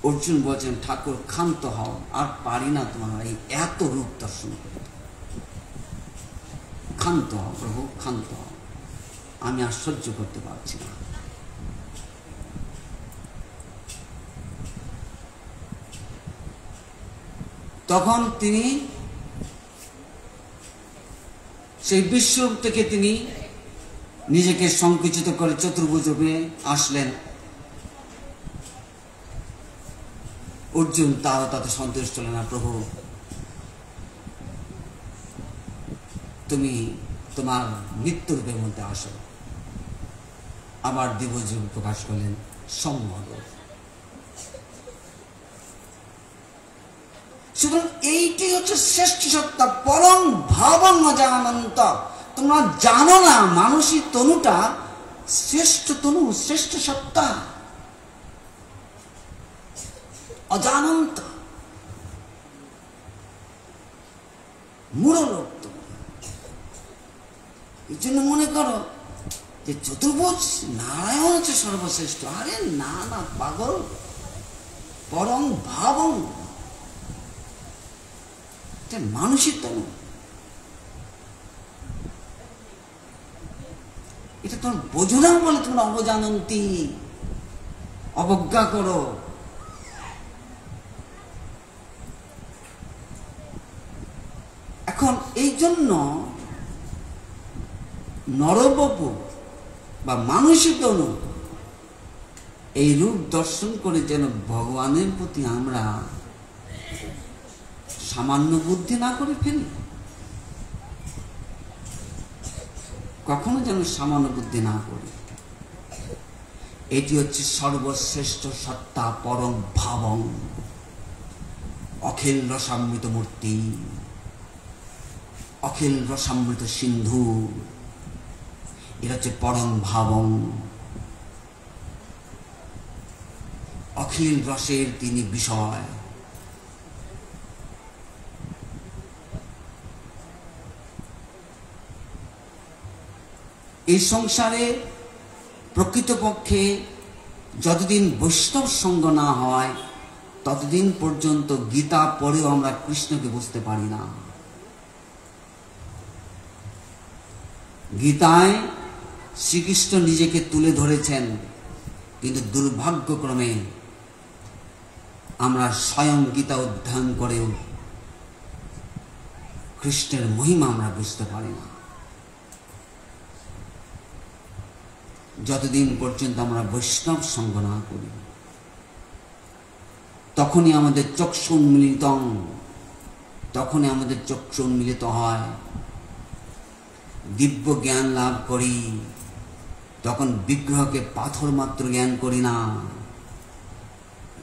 অর্জুন বলছেন ঠাকুর ক্ষান্ত হও, আর পারি না তোমার এই এত রূপ দর্শন করতে। ক্ষান্ত হও প্রভু, ক্ষান্ত হও, আমি আর সহ্য করতে পারছি না। তখন তিনি সেই বিশ্বরূপ থেকে তিনি নিজেকে সংকুচিত করে চতুর্ভুজ রূপে আসলেন। অর্জুন তাও তাতে সন্তুষ্ট হলেন না। প্রভু, তুমি তোমার মৃত্যুরূপের মধ্যে আসো। আবার দ্বিভুজ রূপ প্রকাশ করলেন সম্ভব। সুতরাং এইটি হচ্ছে শ্রেষ্ঠ সত্তা, পরম ভাবং অজানন্ত। তোমরা জানো না মানসী তনুটা শ্রেষ্ঠ তনু, শ্রেষ্ঠ সত্তা, অজানন্ত মূঢ় লোক। এই জন্য মনে করো যে চতুর্ভুজ নারায়ণ হচ্ছে সর্বশ্রেষ্ঠ। আরে না না পাগল, পরম ভাবং মানুষের তনু। এটা তোমার বোঝো না বলে তোমরা অবজানন্তি, অবজ্ঞা করো। এখন এই জন্য নরবপু বা মানুষের তনু এই রূপ দর্শন করে যেন ভগবানের প্রতি আমরা সামান্য বুদ্ধি না করে ফেলি, কখনো যেন সামান্য বুদ্ধি না করি। এটি হচ্ছে সর্বশ্রেষ্ঠ সত্তা, পরম ভাবং, অখিল রসামৃত মূর্তি, অখিল রসামৃত সিন্ধু, এরা হচ্ছে পরম ভাবং, অখিল রসের তিনি বিষয়। এই সংসারে প্রকৃতপক্ষে যতদিন বৈষ্ণব সঙ্গ না হয় ততদিন পর্যন্ত গীতা পড়েও আমরা কৃষ্ণকে বুঝতে পারি না। গীতায় শ্রীকৃষ্ণ নিজেকে তুলে ধরেছেন, কিন্তু দুর্ভাগ্যক্রমে আমরা স্বয়ং গীতা অধ্যয়ন করেও কৃষ্ণের মহিমা আমরা বুঝতে পারি না। যতদিন পর্যন্ত আমরা বৈষ্ণব সঙ্গ না করি তখনই আমাদের চক্ষু উন্মিলিত হয়, দিব্য জ্ঞান লাভ করি। তখন বিগ্রহকে পাথর মাত্র জ্ঞান করি না,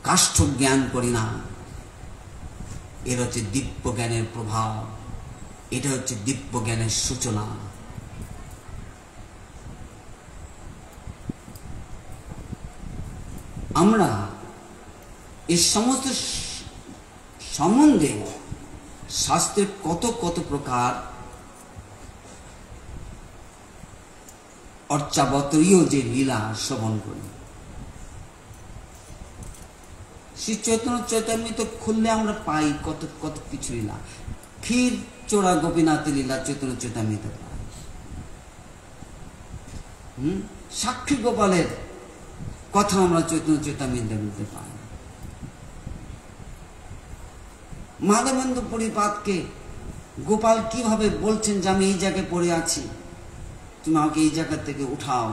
কাষ্ঠ জ্ঞান করি না। এর হচ্ছে দিব্য জ্ঞানের প্রভাব, এটা হচ্ছে দিব্য জ্ঞানের সূচনা। আমরা এই সমস্ত সম্বন্ধে শাস্ত্রের কত কত প্রকার অর্চাবতীয় যে লীলা শ্রবণ করি, শ্রী চৈতন্য চৈতন্যমৃত খুললে আমরা পাই কত কত কিছু লীলা। ক্ষীর চোরা গোপীনাথের লীলা চৈতন্য চৈতন্যমৃত পাই, সাক্ষী গোপালের কথা আমরা চৈতন্য চৈতন্যমৃতের মধ্যে পাই। মাধবেন্দ্র পরিপাতকে গোপাল কিভাবে বলছেন যে আমি এই জায়গায় পড়ে আছি, তুমি আমাকে এই জায়গা থেকে উঠাও,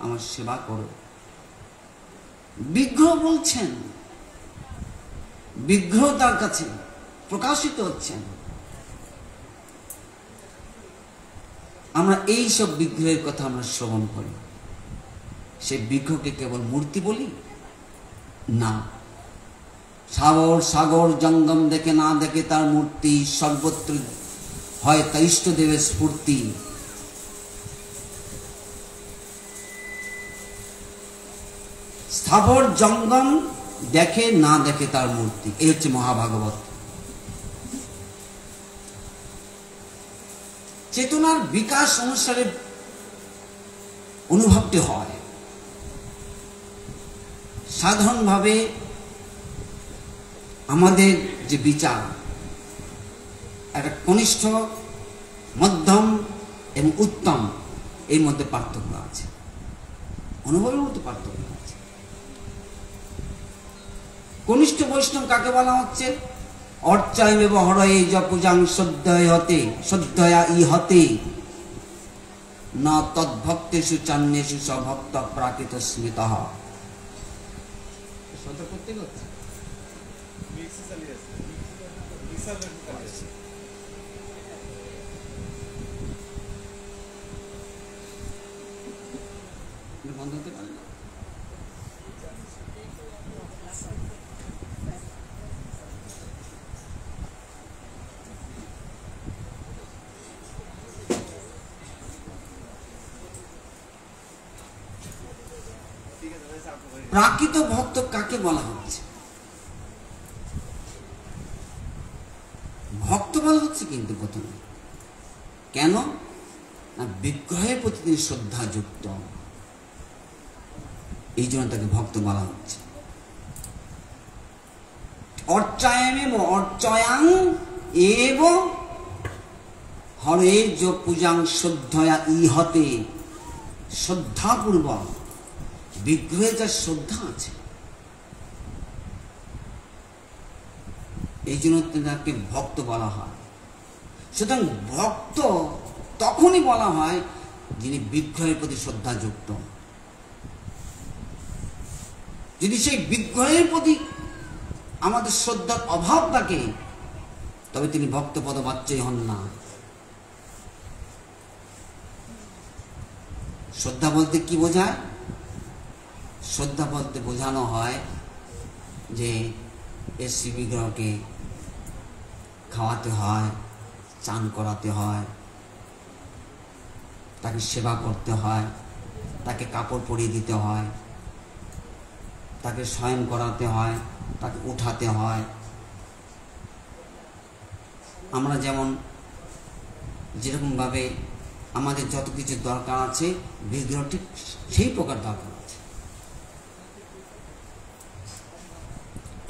আমার সেবা করো। বিগ্রহ বলছেন, বিগ্রহ তার কাছে প্রকাশিত হচ্ছেন। আমরা এই সব বিগ্রহের কথা আমরা শ্রবণ করি, সে বিগ্রহকে কেবল মূর্তি বলি না। সাগর জঙ্গম দেখে না দেখে তার মূর্তি, সর্বত্র হয় তা ইষ্টদেবের স্ফূর্তি। স্থাবর জঙ্গম দেখে না দেখে তার মূর্তি, এই হচ্ছে মহাভাগবত। চেতনার বিকাশ অনুসারে অনুভবটি হয়। সাধারণভাবে আমাদের যে বিচার, একটা কনিষ্ঠ, মধ্যম এবং উত্তম, এর মধ্যে পার্থক্য আছে, অনুভবের মধ্যে পার্থক্য আছে। কনিষ্ঠ বৈষ্ণব কাকে বলা হচ্ছে? অর্চায়মেব হরয়ে যপুজাং শ্রদ্ধয়া ইহতে না তদ্ভক্তেষু চান্যেষু সভক্ত প্রাকৃত স্মৃতঃ। বন্ধ হতে পারে না। প্রাকৃত ভক্ত কাকে বলা হচ্ছে? ভক্ত বলা হচ্ছে কিন্তু প্রথমে কেন না, বিগ্রহের প্রতি তিনি শ্রদ্ধাযুক্ত, এই জন্য তাকে ভক্ত বলা হচ্ছে। অর্চয়াং এব হরে য পূজাং শ্রদ্ধয়া ইহতে, শ্রদ্ধাপূর্বক বিগ্রহে যার শ্রদ্ধা আছে, এই জন্য তাকে ভক্ত বলা হয়। সুতরাং ভক্ত তখনই বলা হয় যিনি বিগ্রহের প্রতি শ্রদ্ধাযুক্ত। যদি সেই বিগ্রহের প্রতি আমাদের শ্রদ্ধার অভাব থাকে তবে তিনি ভক্ত পদবাচ্যই হন না। শ্রদ্ধা বলতে কি বোঝায়? শ্রদ্ধা বলতে বোঝানো হয় যে এই শ্রী বিগ্রহকে খাওয়াতে হয়, চান করাতে হয়, তাকে সেবা করতে হয়, তাকে কাপড় পরিয়ে দিতে হয়, তাকে শয়ন করাতে হয়, তাকে উঠাতে হয়। আমরা যেরকমভাবে আমাদের যত কিছু দরকার আছে, বিগ্রহ ঠিক সেই প্রকার দরকার আছে।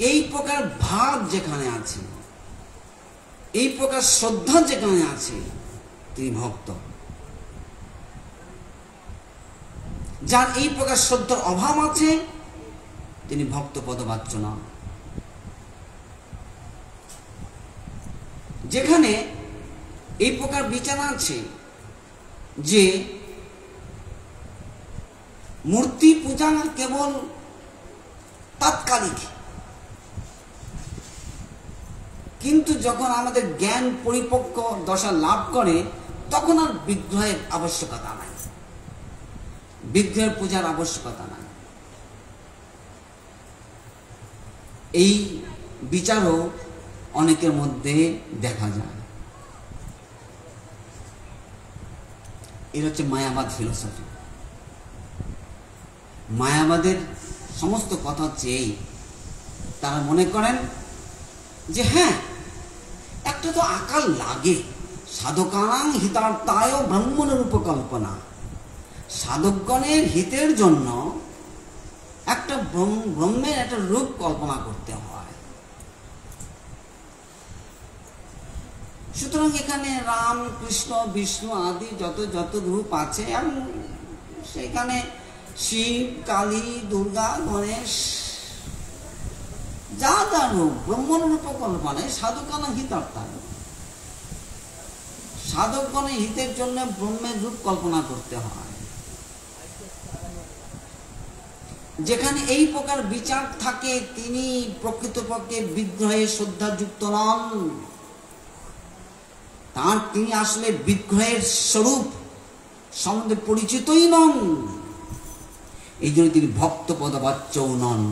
এই প্রকার ভাব যেখানে আছে, এই প্রকার শ্রদ্ধা যেখানে আছে, তিনি ভক্ত। যার এই প্রকার শ্রদ্ধার অভাব আছে, তিনি ভক্ত পদবাচ্য নন। যেখানে এই প্রকার বিচার আছে যে মূর্তি পূজা কেবল তাৎকালিক, কিন্তু যখন আমাদের জ্ঞান পরিপক্ক দশা লাভ করে, তখন আর বিগ্রহের আবশ্যকতা নাই, বিগ্রহের পূজার আবশ্যকতা নাই। এই বিচারও অনেকের মধ্যে দেখা যায়। এর হচ্ছে মায়াবাদ ফিলোসফি। মায়াবাদের সমস্ত কথা হচ্ছে এই, তারা মনে করেন যে হ্যাঁ, একটা তো আকাল লাগে, সাধকানাং হিতার্থায় ব্রহ্মণের উপকল্পনা, সাধকগণের হিতের জন্য একটা ব্রহ্মের একটা রূপ কল্পনা করতে হয়। সুতরাং এখানে রাম, কৃষ্ণ, বিষ্ণু আদি যত যত রূপ আছে, এবং সেখানে শিব, কালী, দুর্গা, গণেশ, যা যা রূপ ব্রহ্মণ রূপ কল্পনায় সাধকানা হিতার্থায়, সাধকগণের হিতের জন্য ব্রহ্মের রূপ কল্পনা করতে হয়। যেখানে এই প্রকার বিচার থাকে, তিনি প্রকৃতপক্ষে বিগ্রহে শ্রদ্ধাযুক্ত নন। তিনি আসলে বিগ্রহের স্বরূপ সম্বন্ধে পরিচিতই নন, এই জন্য তিনি ভক্ত পদবাচ্যও নন।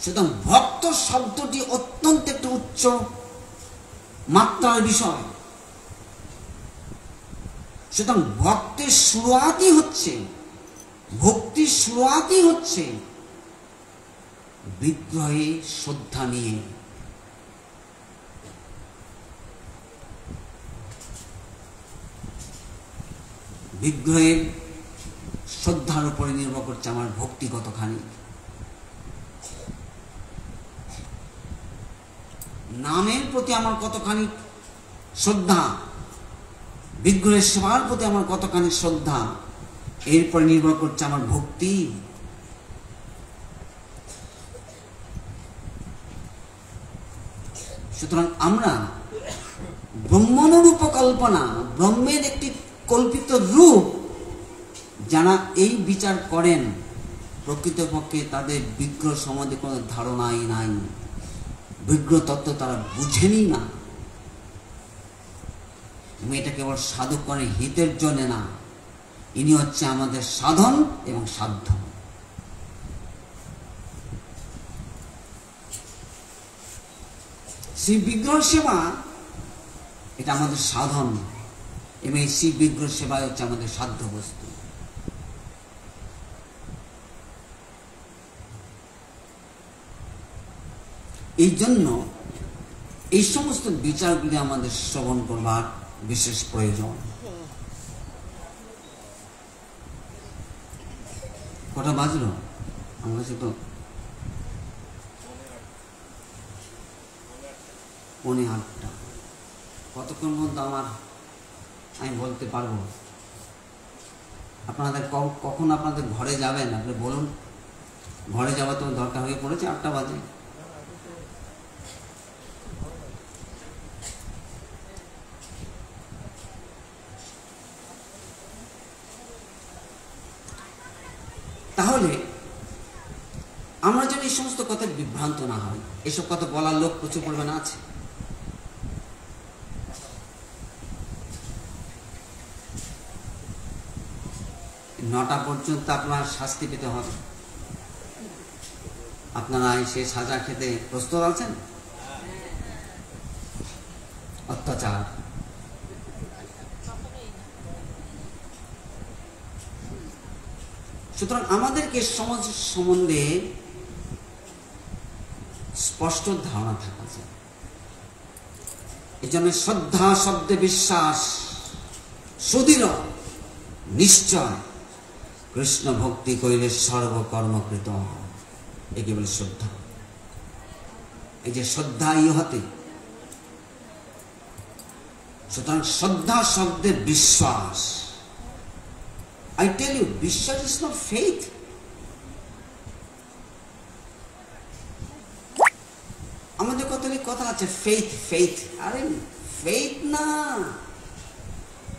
সুতরাং ভক্ত শব্দটি অত্যন্ত একটা উচ্চ মাত্রার বিষয়। সুতরাং ভক্তের শুরুয়াতই হচ্ছে, ভক্তির শুরুয়াতই হচ্ছে বিগ্রহে শ্রদ্ধা নিয়ে। বিগ্রহের শ্রদ্ধার উপরে নির্ভর করছে আমার ভক্তি কতখানি। নামের প্রতি আমার কতখানি শ্রদ্ধা, বিগ্রহের সেবার প্রতি আমার কতখানি শ্রদ্ধা, এরপরে নির্ভর করছে আমার ভক্তি। সুতরাং আমরা ব্রহ্মানুরূপ কল্পনা, ব্রহ্মের একটি কল্পিত রূপ, যারা এই বিচার করেন, প্রকৃতপক্ষে তাদের বিগ্রহ সম্বন্ধে কোনো ধারণাই নাই, বিগ্রহ তত্ত্ব তারা বুঝেনি না। এটা কেবল সাধকগণের হিতের জন্য না, ইনি হচ্ছে আমাদের সাধন এবং সাধ্য। সেই বিগ্রহ সেবা এটা আমাদের সাধন, এবং এই শিব বিগ্রহ সেবা হচ্ছে আমাদের সাধ্য বস্তু। এই জন্য এই সমস্ত বিচারগুলি আমাদের শ্রবণ করবার বিশেষ প্রয়োজন। কটা বাজলো? আমার কাছে তো 8:45। কতক্ষণ মধ্যে আমি বলতে পারবো? আপনাদের কখন আপনাদের ঘরে যাবেন আপনি বলুন। ঘরে যাওয়া তো দরকার হয়ে পড়েছে, 8টা বাজে। তাহলে আমরা যেন এই সমস্ত কথা বিভ্রান্ত না হয়। এসব কথা বলার লোক প্রচুর পরিমাণে আছে। নটা পর্যন্ত আপনার শাস্তি পেতে হবে। আপনারা এসে সাজা খেতে প্রস্তুত আছেন? অত্যাচার। সুতরাং আমাদেরকে সমাজ সম্বন্ধে স্পষ্ট ধারণা থাকা যায়। এই জন্য শ্রদ্ধা শব্দে বিশ্বাস, সুদৃঢ় নিশ্চয়, কৃষ্ণ ভক্তি করিলে সর্বকর্মকৃত, একে বলে শ্রদ্ধা। এই যে শ্রদ্ধা ইহতে, সুতরাং শ্রদ্ধা শব্দে বিশ্বাস। I tell you, বিশ্বাস is not faith. আমাদের কথা আছে faith faith, আরে faith না,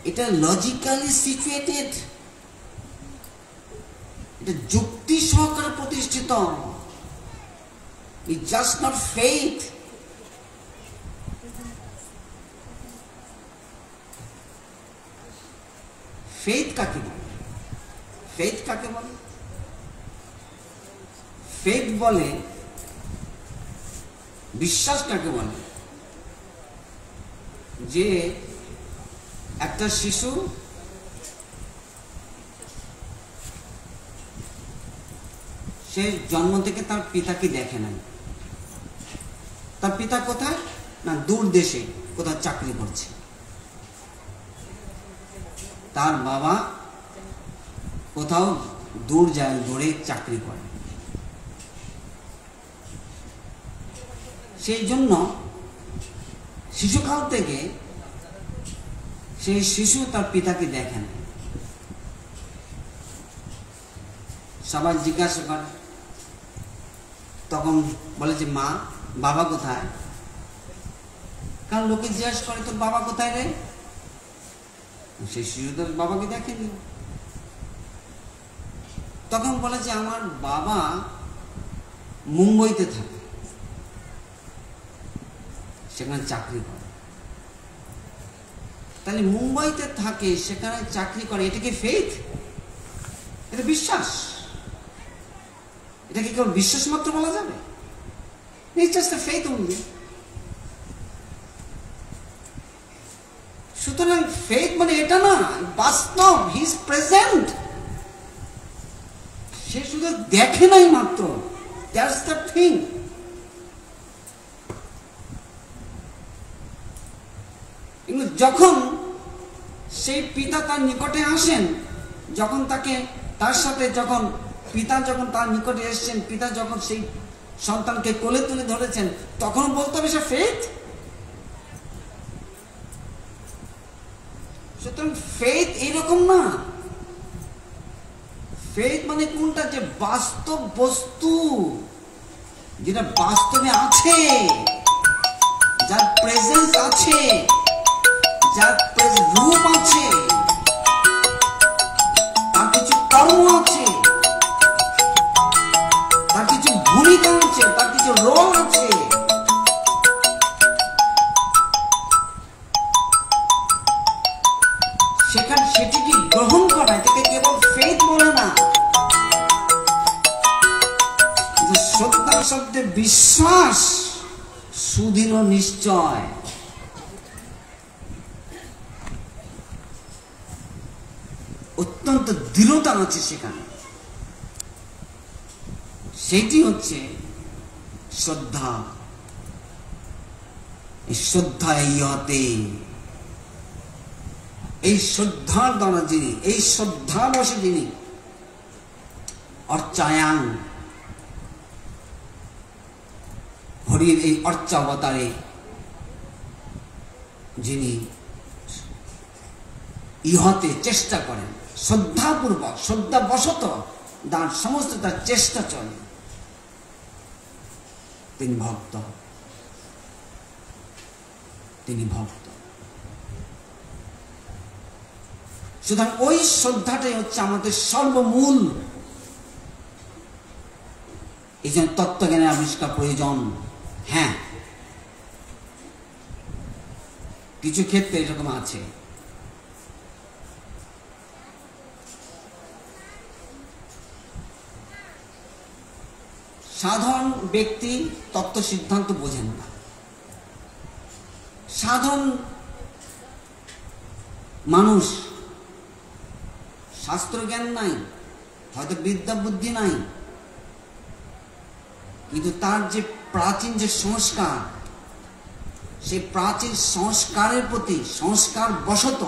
এটা লজিক্যালি সিচুয়েটেড, এটা যুক্তি সহকারে প্রতিষ্ঠিত। It's just not faith. faith কাকে বলে? faith কাকে বলে? faith বলে, বিশ্বাস কাকে বলে? যে একটা শিশু সে জন্ম থেকে তার পিতাকে দেখে নাই। তার পিতা কোথায়? না, দূর দেশে কোথাও চাকরি করছে। তার বাবা কোথাও দূর যায়, দূরে চাকরি করে। সেই জন্য শিশুকাল থেকে সেই শিশু তার পিতাকে দেখে না। সবাই জিজ্ঞাসা করে, তখন বলে যে মা, বাবা কোথায়? কারণ লোকে জিজ্ঞাসা করে, তোর বাবা কোথায় রে? সেই শিশু তার বাবাকে দেখেনি। তখন বলে যে আমার বাবা মুম্বইতে থাকে, সেখানে চাকরি করে। তাহলে মুম্বাইতে থাকে, সেখানে চাকরি করে, এটা কি ফেথ? এটা বিশ্বাস? এটা কি কেবল বিশ্বাস মাত্র বলা যাবে? It's just a faith only. সুতরাং ফেথ মানে এটা না, বাস্তব, হি ইজ প্রেজেন্ট। সে শুধু দেখে নাই মাত্র, দ্যাটস দ্য থিং। কিন্তু যখন সেই পিতা তার নিকটে আসেন, যখন তাকে তার সাথে যখন পিতা যখন তার নিকটে এসেছেন, পিতা যখন সেই সন্তানকে কোলে তুলে ধরেছেন, তখন বলতে হবে সে ফেথ। সুতরাং ফেথ এইরকম না। ফেথ মানে কোনটা? যে বাস্তব বস্তু, যেটা বাস্তবে আছে, যার প্রেজেন্স আছে, যার রূপ আছে, তার কিছু কর্ম আছে, তার কিছু ভূমিকা আছে, তার কিছু রোল আছে। সেখানে সেটিকে গ্রহণ করা, এটাকে কেবল ফেথ বলে না। শ্রদ্ধা শব্দে বিশ্বাস, সুদৃঢ় নিশ্চয়। অত্যন্ত দৃঢ়তা আছে সেখানে। সেটি হচ্ছে শ্রদ্ধা। এই শ্রদ্ধা ইহতে, এই শ্রদ্ধার দ্বারা যিনি, এই শ্রদ্ধা বসে যিনি অর্চায়াং, হরির এই অর্চাবতারে যিনি ইহতে চেষ্টা করেন, শ্রদ্ধাপূর্বক, শ্রদ্ধাবশত তার সমস্ত তার চেষ্টা চলে, তিনি ভক্ত, তিনি ভক্ত। সুতরাং ওই শ্রদ্ধাটাই হচ্ছে আমাদের সর্বমূল। এই জন্য তত্ত্বজ্ঞানের আবিষ্কার প্রয়োজন। হ্যাঁ, কিছু ক্ষেত্রে এরকম আছে। সাধারণ ব্যক্তি তত্ত্ব সিদ্ধান্ত বোঝেন না। সাধারণ মানুষ, শাস্ত্র জ্ঞান নাই, হয়তো বিদ্যা বুদ্ধি নাই, কিন্তু তার যে প্রাচীন যে সংস্কার, সেই প্রাচীন সংস্কারের প্রতি, সংস্কার বশত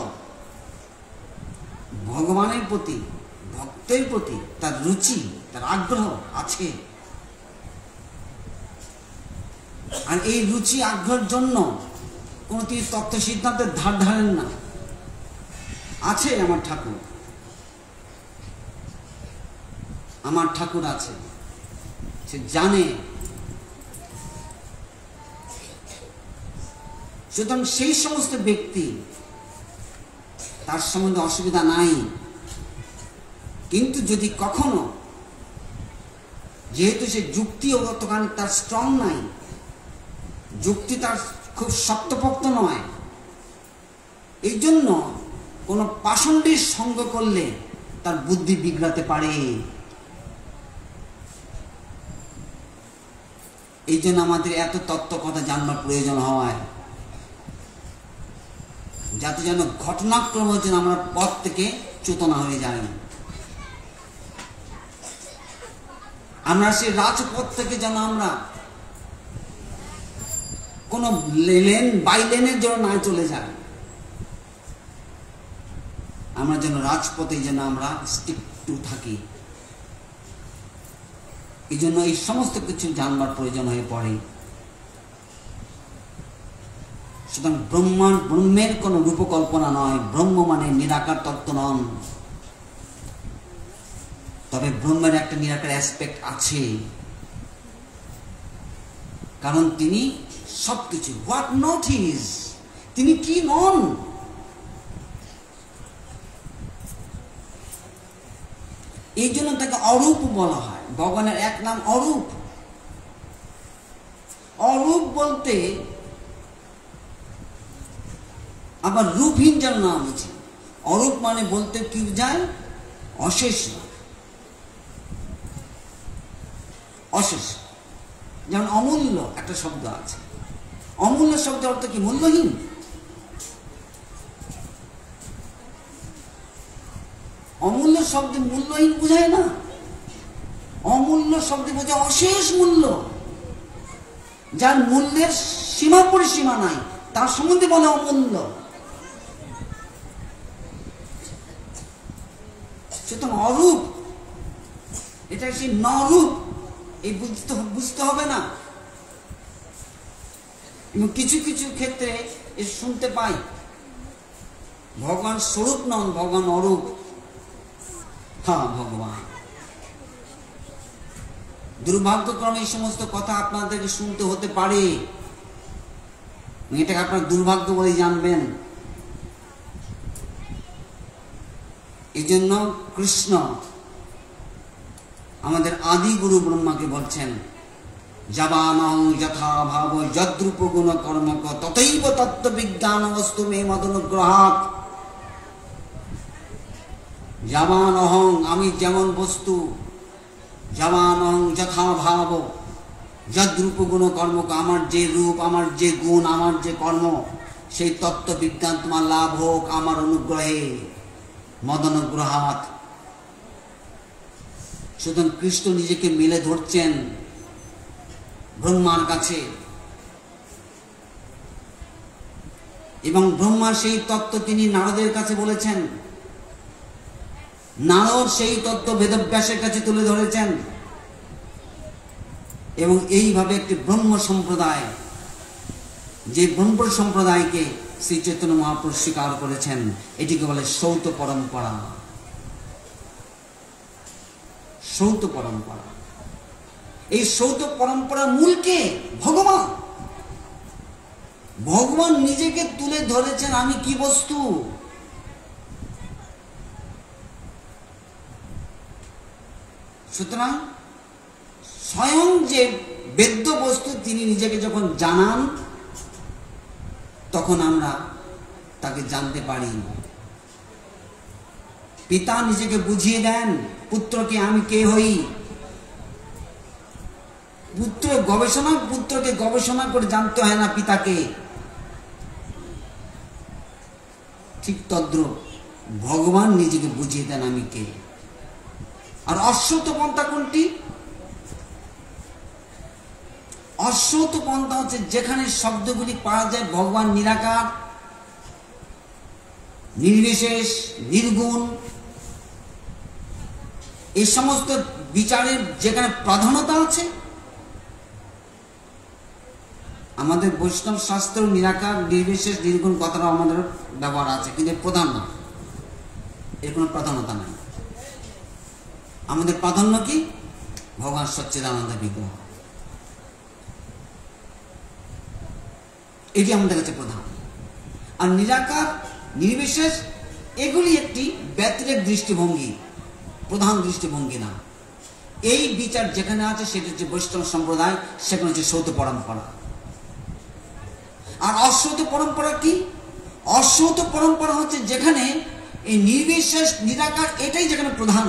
ভগবানের প্রতি, ভক্তের প্রতি তার রুচি, তার আগ্রহ আছে। আর এই রুচি আগ্রহের জন্য কোনো তিনি তত্ত্ব সিদ্ধান্তের ধার ধারেন না। আছে আমার ঠাকুর, আমার ঠাকুর আছে, সে জানে। সুতরাং সেই সমস্ত ব্যক্তি, তার সম্বন্ধে অসুবিধা নাই। কিন্তু যদি কখনো, যেহেতু সে যুক্তি অতখানি তার স্ট্রং নাই, যুক্তি তার খুব শক্তপোক্ত নয়, এই জন্য কোনো পাষণ্ডের সঙ্গ করলে তার বুদ্ধি বিগড়াতে পারে। এই জন্য আমাদের এত তত্ত্ব কথা জানবার প্রয়োজন হয়, যাতে যেন ঘটনাক্রমে যেন আমরা পথ থেকে চ্যুত না হয়ে যাই। আমরা সেই রাজপথ থেকে যেন আমরা কোন লেন বাই লেনের জন্য না চলে যাই, আমরা যেন রাজপথে যেন আমরা স্টিক টু থাকি। এই জন্য এই সমস্ত কিছু জানবার প্রয়োজন হয়ে পড়ে। সুতরাং ব্রহ্মের কোন রূপকল্পনা নয়, ব্রহ্ম মানে নিরাকার তত্ত্ব নন। তবে ব্রহ্মের একটা নিরাকার অ্যাসপেক্ট আছে, কারণ তিনি সবকিছু, হোয়াট নট ইজ, তিনি কি নন। এই জন্য তাকে অরূপ বলা হয়। ভগবানের এক নাম অরূপ। অরূপ বলতে আবার রূপহীন যেন না বুঝি। অরূপ মানে বলতে কি বোঝায়? অশেষ, অশেষ। যেমন অমূল্য একটা শব্দ আছে, অমূল্য শব্দের অর্থ কি? মূল্যহীন। অমূল্য শব্দে মূল্যহীন বোঝায় না, অমূল্য শব্দে বোঝায় অশেষ মূল্য, যার মূল্যের সীমা পরিসীমা নাই, তার সম্বন্ধে বলে অমূল্য। সুতরাং অরূপ, এটা সেই নরূপ, এই বুঝতে হবে না। এবং কিছু কিছু ক্ষেত্রে শুনতে পাই ভগবান স্বরূপ নন, ভগবান অরূপ। হ্যাঁ, ভগবান। দুর্ভাগ্যক্রমে এই সমস্ত কথা আপনাদেরকে শুনতে হতে পারে, এটাকে আপনার দুর্ভাগ্য বলে জানবেন। এই জন্য কৃষ্ণ আমাদের আদি গুরু ব্রহ্মাকে বলছেন, যাবানং যথা ভাব যদ্রূপ গুণ কর্মক ততৈব তত্ত্ব বিজ্ঞান বস্তু মে মদনুগ্রহাৎ। যাবান অহং, আমি যেমন বস্তু, যাবানং যথা ভাব যদ্রূপ গুণ কর্মক, আমার যে রূপ, আমার যে গুণ, আমার যে কর্ম, সেই তত্ত্ব বিজ্ঞান তোমার লাভ হোক আমার অনুগ্রহে, মদনুগ্রহাৎ। সুতরাং কৃষ্ণ নিজেকে মিলে ধরছেন ব্রহ্মার কাছে, এবং ব্রহ্মা সেই তত্ত্ব তিনি নারদের কাছে বলেছেন, নারদ সেই তত্ত্ব বেদব্যাসের কাছে তুলে ধরেছেন। এবং এইভাবে একটি ব্রহ্ম সম্প্রদায়, যে ব্রহ্ম সম্প্রদায়কে শ্রী চৈতন্য মহাপ্রভু স্বীকার করেছেন, এটিকে বলে সৌত পরম্পরা। সৌত পরম্পরা, এই সৌত পরম্পরার মূল কে? ভগবান। ভগবান নিজেকে তুলে ধরেছেন আমি কি বস্তু। সুতরাং স্বয়ং যে বেদ্য বস্তু তিনি নিজেকে যখন জানান, তখন আমরা তাকে জানতে পারি। পিতা নিজেকে বুঝিয়ে দেন পুত্রকে আমি কে হই। পুত্রকে গবেষণা করে জানতে হয় না পিতাকে। ঠিক তদ্রূপ ভগবান নিজেকে বুঝিয়ে দেন আমি কে। আর অশ্রৌত পন্থা কোনটি? অশ্রৌত পন্থা হচ্ছে যেখানে শব্দগুলি পাওয়া যায় ভগবান নিরাকার, নির্বিশেষ, নির্গুণ, এই সমস্ত বিচারের যেখানে প্রাধান্যতা আছে। আমাদের বৈষ্ণব শাস্ত্র নিরাকার, নির্বিশেষ, নির্গুণ কথাটা আমাদের ব্যবহার আছে, কিন্তু প্রধান না, এর কোনো প্রাধান্যতা নাই। আমাদের প্রাধান্য কি? ভগবান সচ্চিদানন্দ বিগ্রহ, এটি আমাদের কাছে প্রধান। আর নিরাকার, নির্বিশেষ এগুলি একটি ব্যতিরেক দৃষ্টিভঙ্গি, প্রধান দৃষ্টিভঙ্গি না। এই বিচার যেখানে আছে সেটা হচ্ছে বৈষ্ণব সম্প্রদায়, সেখানে হচ্ছে শ্রৌত পরম্পরা। আর অশ্রৌত পরম্পরা কি? অশ্রৌত পরম্পরা হচ্ছে যেখানে এই নির্বিশেষ, নিরাকার এটাই যেখানে প্রধান,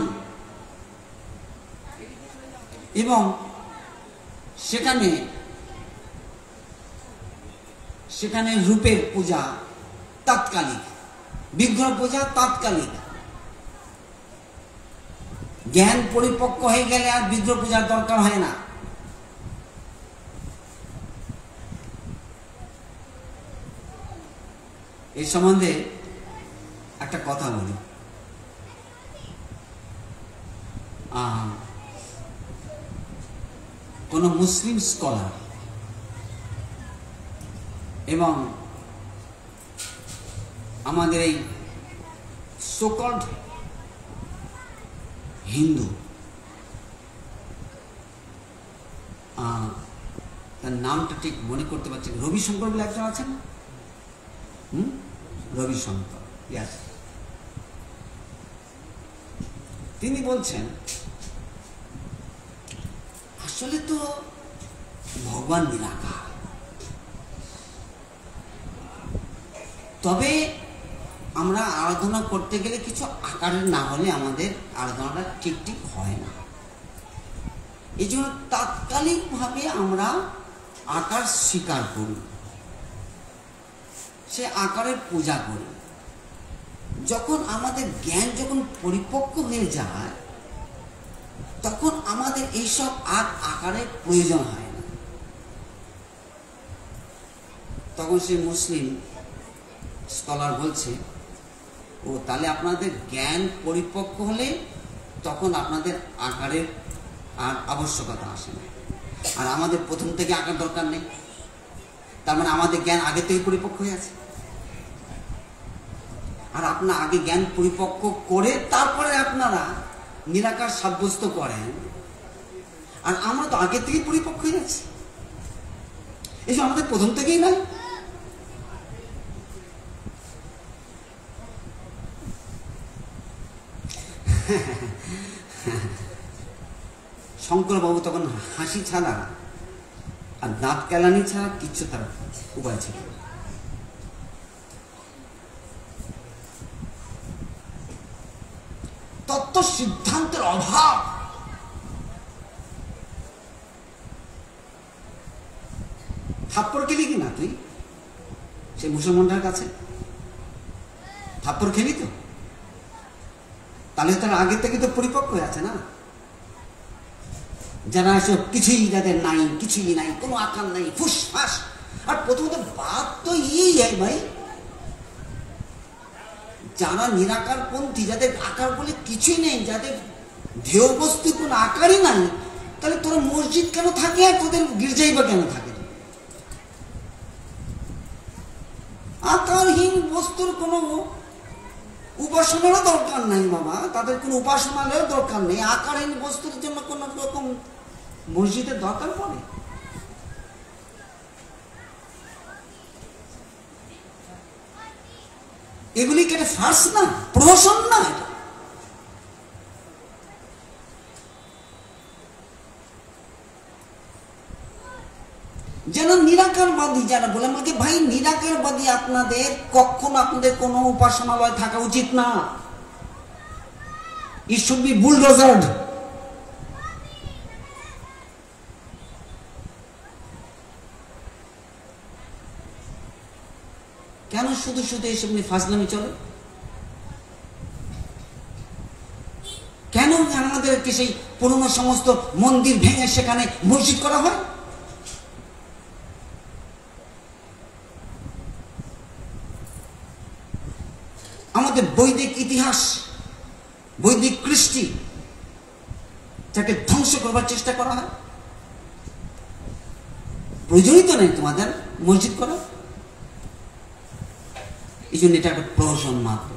এবং সেখানে সেখানে রূপের পূজা তাৎকালিক, বিগ্রহ পূজা তাৎকালিক। জ্ঞান পরিপক্ক হয়ে গেলে আর বিগ্রহ পূজার দরকার হয় না। এই সম্বন্ধে একটা কথা বলি। কোন মুসলিম স্কলার এবং আমাদের এই সোকল্ড হিন্দু, তার নামটা ঠিক মনে করতে পারছি, রবিশঙ্কর বলে একজন আছেন, রবিশঙ্কর, ইয়াস, তিনি বলছেন আসলে তো ভগবান নিরাকার, তবে আমরা আরাধনা করতে গেলে কিছু আকারের না হলে আমাদের আরাধনাটা ঠিক ঠিক হয় না। এই জন্য তাৎকালিকভাবে আমরা আকার স্বীকার করি, সে আকারের পূজা করি। যখন আমাদের জ্ঞান যখন পরিপক্ক হয়ে যায় তখন আমাদের এইসব আকারের প্রয়োজন হয় না। তখন সে মুসলিম স্কলার বলছে, ও তাহলে আপনাদের জ্ঞান পরিপক্ক হলে তখন আপনাদের আকারের আর আবশ্যকতা আসে না, আর আমাদের প্রথম থেকে আকার দরকার নেই। তার মানে আমাদের জ্ঞান আগে থেকে পরিপক্ক হয়ে আছে, আর আপনার আগে জ্ঞান পরিপক্ক করে তারপরে আপনারা নিরাকার সাব্যস্ত করেন, আর আমরা তো আগে থেকেই পরিপক্ক হয়ে যাচ্ছি, এসব আমাদের প্রথম থেকেই নাই। শঙ্করবাবু তখন হাসি ছাড়া আর দাঁত কেলানি ছাড়া কিচ্ছু তার উপায় ছিল। তত্ত্ব সিদ্ধান্তের অভাব, থাপ্পড় খেলি কি না তুই সে মুসলমানটার কাছে? থাপ্পড় খেলি তো, তাহলে তার আগে থেকে তো পরিপক্ক হয়ে আছে না। যারা এসব কিছুই যাদের নাই, কিছুই নাই, কোনো আকার নাই, ফুসফাস। আর প্রথমত বাদ তো এই ভাই, যারা নিরাকার পন্থী, যাদের আকার বলে কিছুই নেই, যাদের ধ্যেয় বস্তুর কোনো আকারই নাই, তাহলে তোরা মসজিদ কেন থাকে আর তোদের গির্জাই বা কেন থাকে? আকারহীন বস্তুর কোনো উপাসনারও দরকার নাই বাবা, তাদের কোনো উপাসনালয়ের দরকার নেই। আকারহীন বস্তুর জন্য কোন রকম মসজিদের দরকার পড়ে? এগুলি কি ফার্স না, প্রহসন না? এটা যেন নিরাকারবাদী যারা বলে আমাকে, ভাই নিরাকারবাদী আপনাদের কখনো আপনাদের কোনো উপাসনালয় থাকা উচিত না। It should be bulldozed. কেন শুধু শুধু এইসব নিয়ে ফাজলামি চলে? আমাদেরকে সেই পুরনো সমস্ত মন্দির ভেঙে সেখানে মসজিদ করা হয়? আমাদের বৈদিক ইতিহাস, বৈদিক কৃষ্টি যাকে ধ্বংস করবার চেষ্টা করা হয়। প্রয়োজনই তো নেই তোমাদের মসজিদ করা। এই জন্য এটা একটা প্রহসন মাত্র।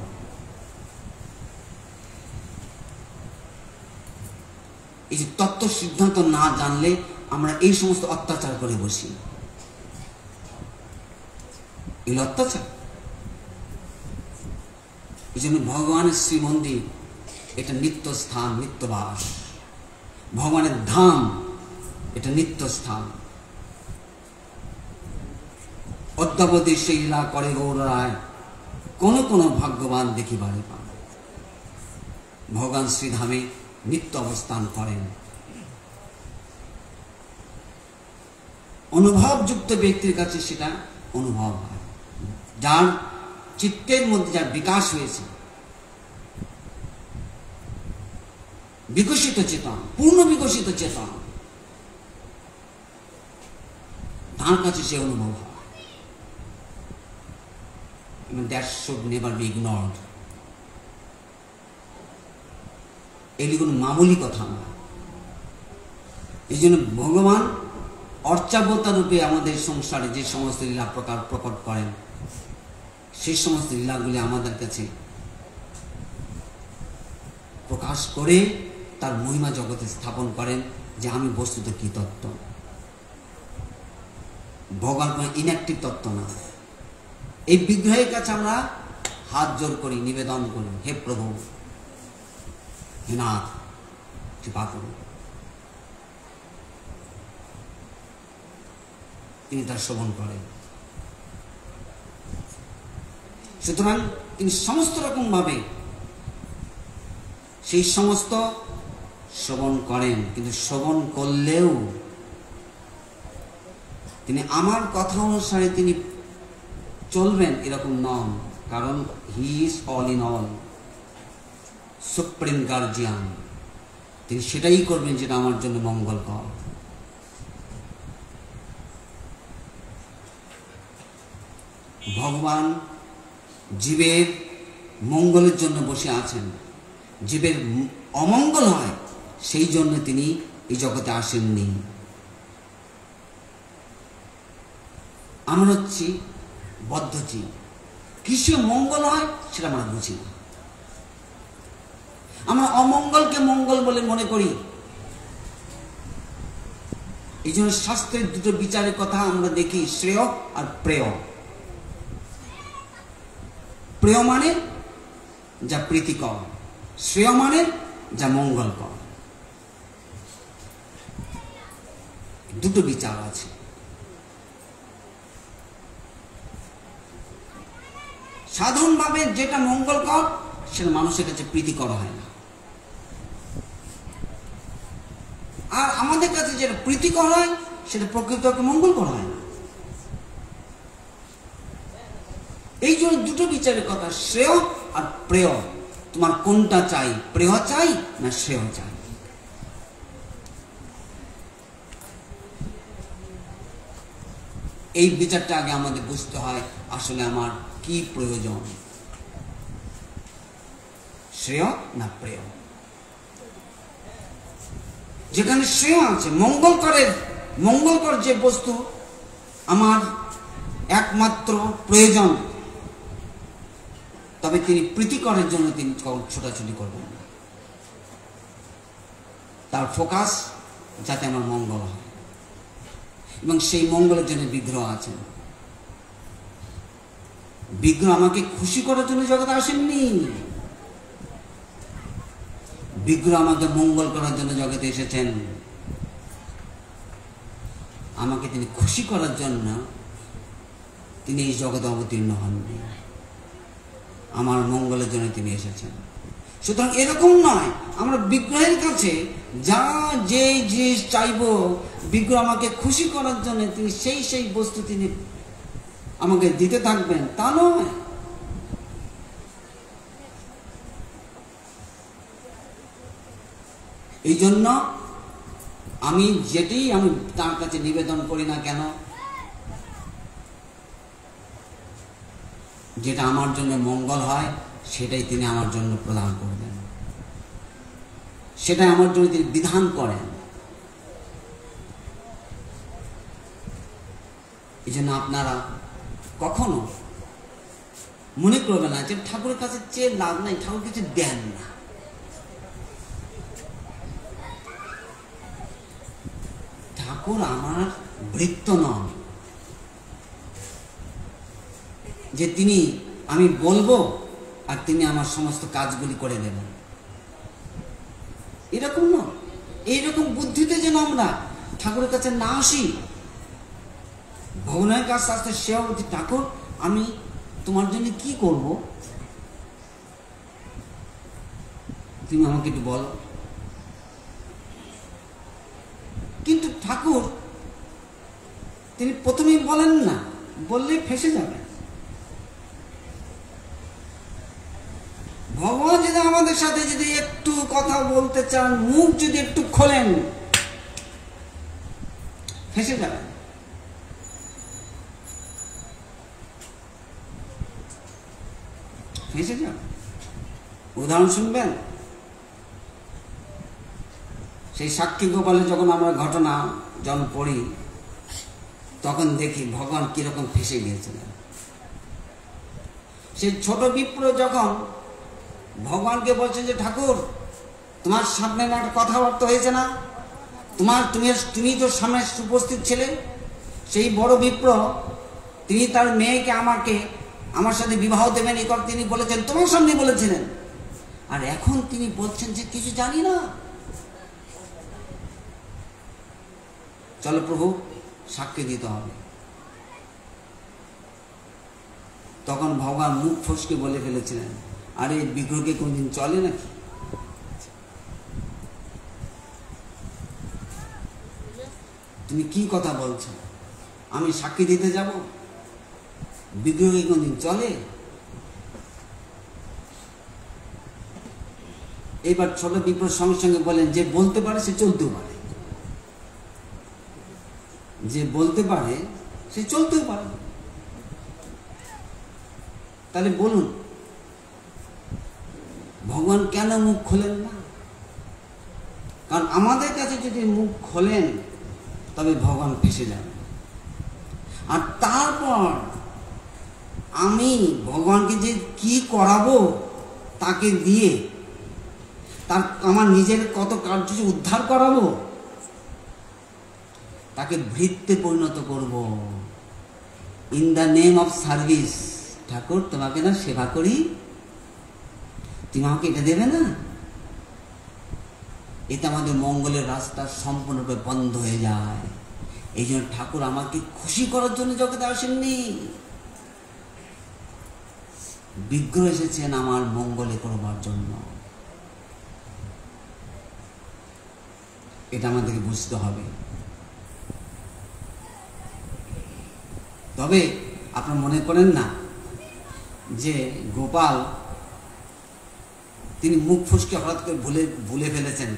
এই যে তত্ত্ব সিদ্ধান্ত না জানলে আমরা এই সমস্ত অত্যাচার করে বসি। এই অত্যাচার। এই জন্য ভগবানের শ্রীমন্দির এটা নিত্য স্থান, নিত্যবাস। ভগবানের ধাম এটা নিত্য স্থান। অদ্যাবধি সেই লীলা করে গৌরায় কোন কোন ভাগ্যবান দেখিবারে পান। ভগবান শ্রীধামে নিত্য অবস্থান করেন। অনুভবযুক্ত ব্যক্তির কাছে সেটা অনুভব হয়। যার চিত্তের মধ্যে যার বিকাশ হয়েছে, বিকশিত চেতন, পূর্ণ বিকশিত চেতন, তার কাছে সে অনুভব হয়। That should never be ignored. এগুলি কোনো মামুলি কথা নয়। এই জন্য ভগবান অর্চাবতার রূপে আমাদের সংসারে যে সমস্ত লীলা প্রকট করেন, সেই সমস্ত লীলাগুলি আমাদের কাছে প্রকাশ করে তার মহিমা জগতে স্থাপন করেন যে আমি বস্তুত কি তত্ত্ব। ভগবান কোনো ইনঅ্যাক্টিভ তত্ত্ব না। এই বিগ্রহের কাছে আমরা হাত জোর করি, নিবেদন করি, হে প্রভু, হে নাথ, কৃপা করুন। তিনি তার শ্রবণ করেন। সুতরাং তিনি সমস্ত রকম ভাবে সেই সমস্ত শ্রবণ করেন, কিন্তু শ্রবণ করলেও তিনি আমার কথা অনুসারে তিনি চলবেন এরকম নন। কারণ he is all in all, supreme guardian. তিনি সেটাই করবেন যেটা আমার জন্য মঙ্গলকর। ভগবান জীবের মঙ্গলের জন্য বসে আছেন। জীবের অমঙ্গল হয় সেই জন্য তিনি এই জগতে আসেননি। আমরা হচ্ছি বদ্ধজীব। কিসে মঙ্গল হয় সেটা আমরা বুঝি না। আমরা অমঙ্গলকে মঙ্গল বলে মনে করি। এই জন্য শাস্ত্রের দুটো বিচারের কথা আমরা দেখি, শ্রেয় আর প্রেয়। প্রেয় মানে যা প্রীতিকর, শ্রেয় মানে যা মঙ্গলকর। দুটো বিচার আছে। সাধারণভাবে যেটা মঙ্গলকর সেটা মানুষের কাছে প্রীতিকর হয় না, আর আমাদের কাছে যেটা প্রীতিকর হয় সেটা প্রকৃতকে মঙ্গলকর হয় না। এই জন্য দুটো বিচারের কথা, শ্রেয় আর প্রেয়। তোমার কোনটা চাই, প্রেয় চাই না শ্রেয় চাই? এই বিচারটা আগে আমাদের বুঝতে হয়, আসলে আমার কি প্রয়োজন, শ্রেয় না প্রেয়? যেখানে শ্রেয় আছে, মঙ্গলকর যে বস্তু আমার একমাত্র প্রয়োজন, তবে তিনি প্রীতিকরের জন্য তিনি ছোটাছুটি করবেন না। তার ফোকাস যাতে আমার মঙ্গল হয়, এবং সেই মঙ্গলের জন্য বিগ্রহ আছেন। বিগ্রহ আমাকে খুশি করার জন্য জগতে আসেননি, বিগ্রহ আমাকে মঙ্গল করার জন্য জগতে এসেছেন। আমাকে তিনি খুশি করার জন্য তিনি এই জগতে অবতীর্ণ হননি, আমার মঙ্গলের জন্য তিনি এসেছেন। সুতরাং এরকম নয় আমরা বিগ্রহের কাছে যা যে জিনিস চাইব, বিগ্রহ আমাকে খুশি করার জন্য তিনি সেই বস্তু তিনি আমাকে দিতে থাকবেন, তা নয়। এই জন্য আমি তার কাছে নিবেদন করি না কেন, যেটা আমার জন্য মঙ্গল হয় সেটাই তিনি আমার জন্য প্রদান করবেন, সেটাই আমার জন্য তিনি বিধান করেন। এই জন্য আপনারা কখনো মনে করবেন না যে ঠাকুরের কাছে চেয়ে লাভ নাই, ঠাকুর কিছু দেন না। ঠাকুর আমার ভৃত্য নন যে আমি বলবো আর তিনি আমার সমস্ত কাজগুলি করে দেবেন, এরকম না। এইরকম বুদ্ধিতে যেন আমরা ঠাকুরের কাছে না আসি। ভগবানের কাছে আসতে সেবা বলছি, ঠাকুর আমি তোমার জন্য কি করব, তুমি আমাকে একটু বলো। কিন্তু ঠাকুর তিনি প্রথমেই বলেন না, বললেই ফেঁসে যাবেন। ভগবান যদি আমাদের সাথে যদি একটু কথা বলতে চান, মুখ যদি একটু খোলেন, ফেঁসে যাবেন। ফেঁসে যাবেন। উদাহরণ শুনবেন, সেই সাক্ষী গোপালে যখন আমরা ঘটনা যখন পড়ি তখন দেখি ভগবান কিরকম ফেঁসে গিয়েছিলেন। সেই ছোট বিপ্র যখন ভগবানকে বলছেন যে ঠাকুর তোমার সামনে একটা কথাবার্তা হয়েছে না, তুমি তো সামনে উপস্থিত ছিলে, সেই বড় বিপ্র তিনি তার মেয়েকে আমার সাথে বিবাহ দেবেন এই কথা তিনি বলেছেন, তোমার সামনে বলেছিলেন, আর এখন তিনি বলছেন যে কিছু জানি না। চলো প্রভু সাক্ষী দিতে হবে। তখন ভগবান মুখ ফসকে বলে ফেলেছিলেন, আরে বিগ্রহকে কোনদিন চলে নাকি? তুমি কি কথা বলছো? আমি সাক্ষী দিতে যাব? বিগ্রহকে কোনদিন চলে? এবার ছোট বিপ্র সঙ্গে সঙ্গে বলেন, যে বলতে পারে সে চলতেও পারে, যে বলতে পারে সে চলতেও পারে। তাহলে বলুন ভগবান কেন মুখ খোলেন না? কারণ আমাদের কাছে যদি মুখ খোলেন তবে ভগবান ফেঁসে যাবে। আর তারপর আমি ভগবানকে যে কি করাবো তাকে দিয়ে আমার নিজের কত কার্য উদ্ধার করাবো, তাকে ভৃত্যে পরিণত করব। In the name of service, ঠাকুর তোমাকে না সেবা করি, তুমি আমাকে এটা দেবে না? এটা আমাদের মঙ্গলের রাস্তা সম্পূর্ণরূপে বন্ধ হয়ে যায়। এই জন্য ঠাকুর আমাকে খুশি করার জন্য জগতে আসেননি, বিগ্রহ এসেছেন আমার মঙ্গলে করবার জন্য। এটা আমাদেরকে বুঝতে হবে। তবে আপনারা মনে করেন না যে গোপাল তিনি মুখ ফসকে হঠাৎ করে ভুলে ফেলেছেন,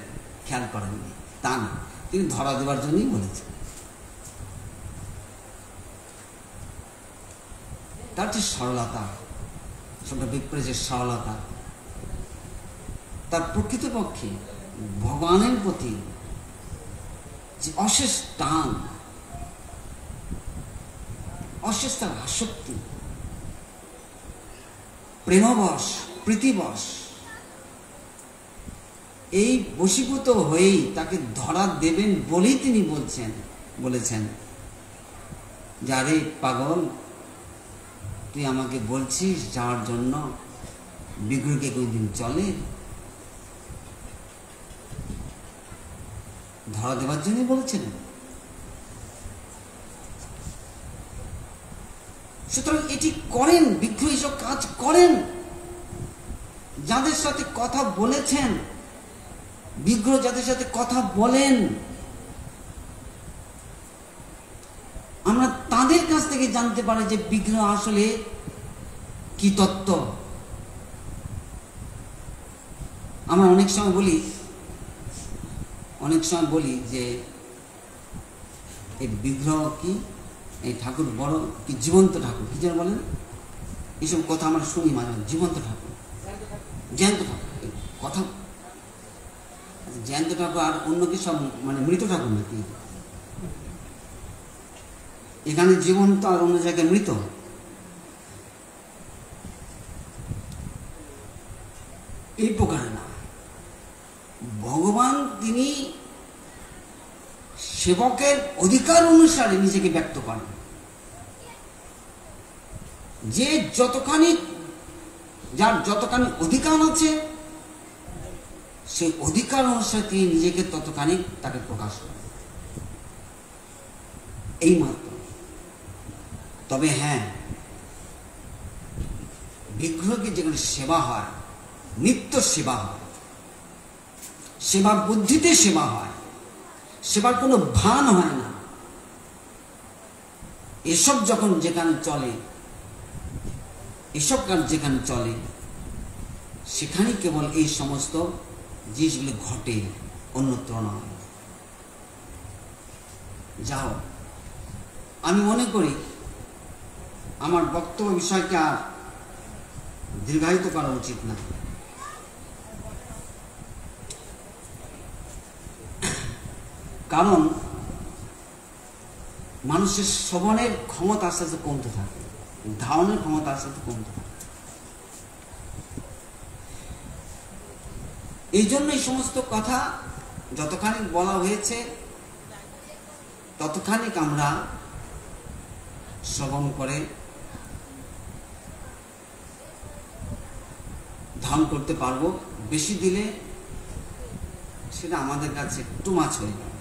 খেয়াল করেননি, তা না, তিনি ধরা দেওয়ার জন্যই বলেছেন। তার যে সরলতা, ছোট বিপ্রের যে সরলতা, তার প্রকৃতপক্ষে ভগবানের প্রতি যে অশেষ টান, অশেষ তার আসক্তি, প্রেমবশ, প্রীতিবশ, এই বশীভূত হয়েই তাকে ধরা দেবেন বলেই তিনি বলেছেন যে আরে পাগল, তুই আমাকে বলছিস যাওয়ার জন্য, বিগ্রহকে কোনদিন চলে? ধরা দেওয়ার জন্যই বলছিলেন। সুতরাং এটি করেন, বিগ্রহ এইসব কাজ করেন। যাদের সাথে কথা বলেছেন, বিগ্রহ যাদের সাথে কথা বলেন, আমরা তাদের কাছ থেকে জানতে পারি যে বিগ্রহ আসলে কি তত্ত্ব। আমরা অনেক সময় বলি অনেক সময় বলি যে এই বিগ্রহ কি, এই ঠাকুর বড় কি জীবন্ত ঠাকুর, কি যেন বলেন, এইসব কথা আমরা শুনি মাঝে মাঝে। জীবন্ত ঠাকুর, জ্যান্ত ঠাকুর, কথা জ্যান্ত ঠাকুর আর অন্য কি সব মানে মৃত ঠাকুর নাকি? এখানে জীবন্ত আর অন্য জায়গায় মৃত। এই প্রকারে না, ভগবান তিনি সেবকের অধিকার অনুসারে নিজেকে ব্যক্ত করেন। যে যতখানি, যার যতখানি অধিকার আছে সেই অধিকার অনুসারে তিনি নিজেকে ততখানি তাকে প্রকাশ করেন, এই মাত্র। তবে হ্যাঁ, বিগ্রহকে যেখানে সেবা হয়, নিত্য সেবা হয়, সেবা বুদ্ধিতে সেবা হয়, সেবার কোনো ভান হয় না, এসব যখন যেখানে চলে, এসব কাজ যেখানে চলে, সেখানে কেবল এই সমস্ত জিনিসগুলো ঘটে, অন্যত্র নয়। যাও, আমি মনে করি আমার বক্তব্য বিষয়কে আর দীর্ঘায়িত করা উচিত না। কারণ মানুষের শ্রবণের ক্ষমতা আস্তে আস্তে কমতে থাকে, ধারণের ক্ষমতা আস্তে আস্তে কমতে থাকে। এই জন্য এই সমস্ত কথা যতখানি বলা হয়েছে ততখানি আমরা শ্রবণ করে ধারণ করতে পারবো। বেশি দিলে সেটা আমাদের কাছে একটু মাছ হয়ে যাবে।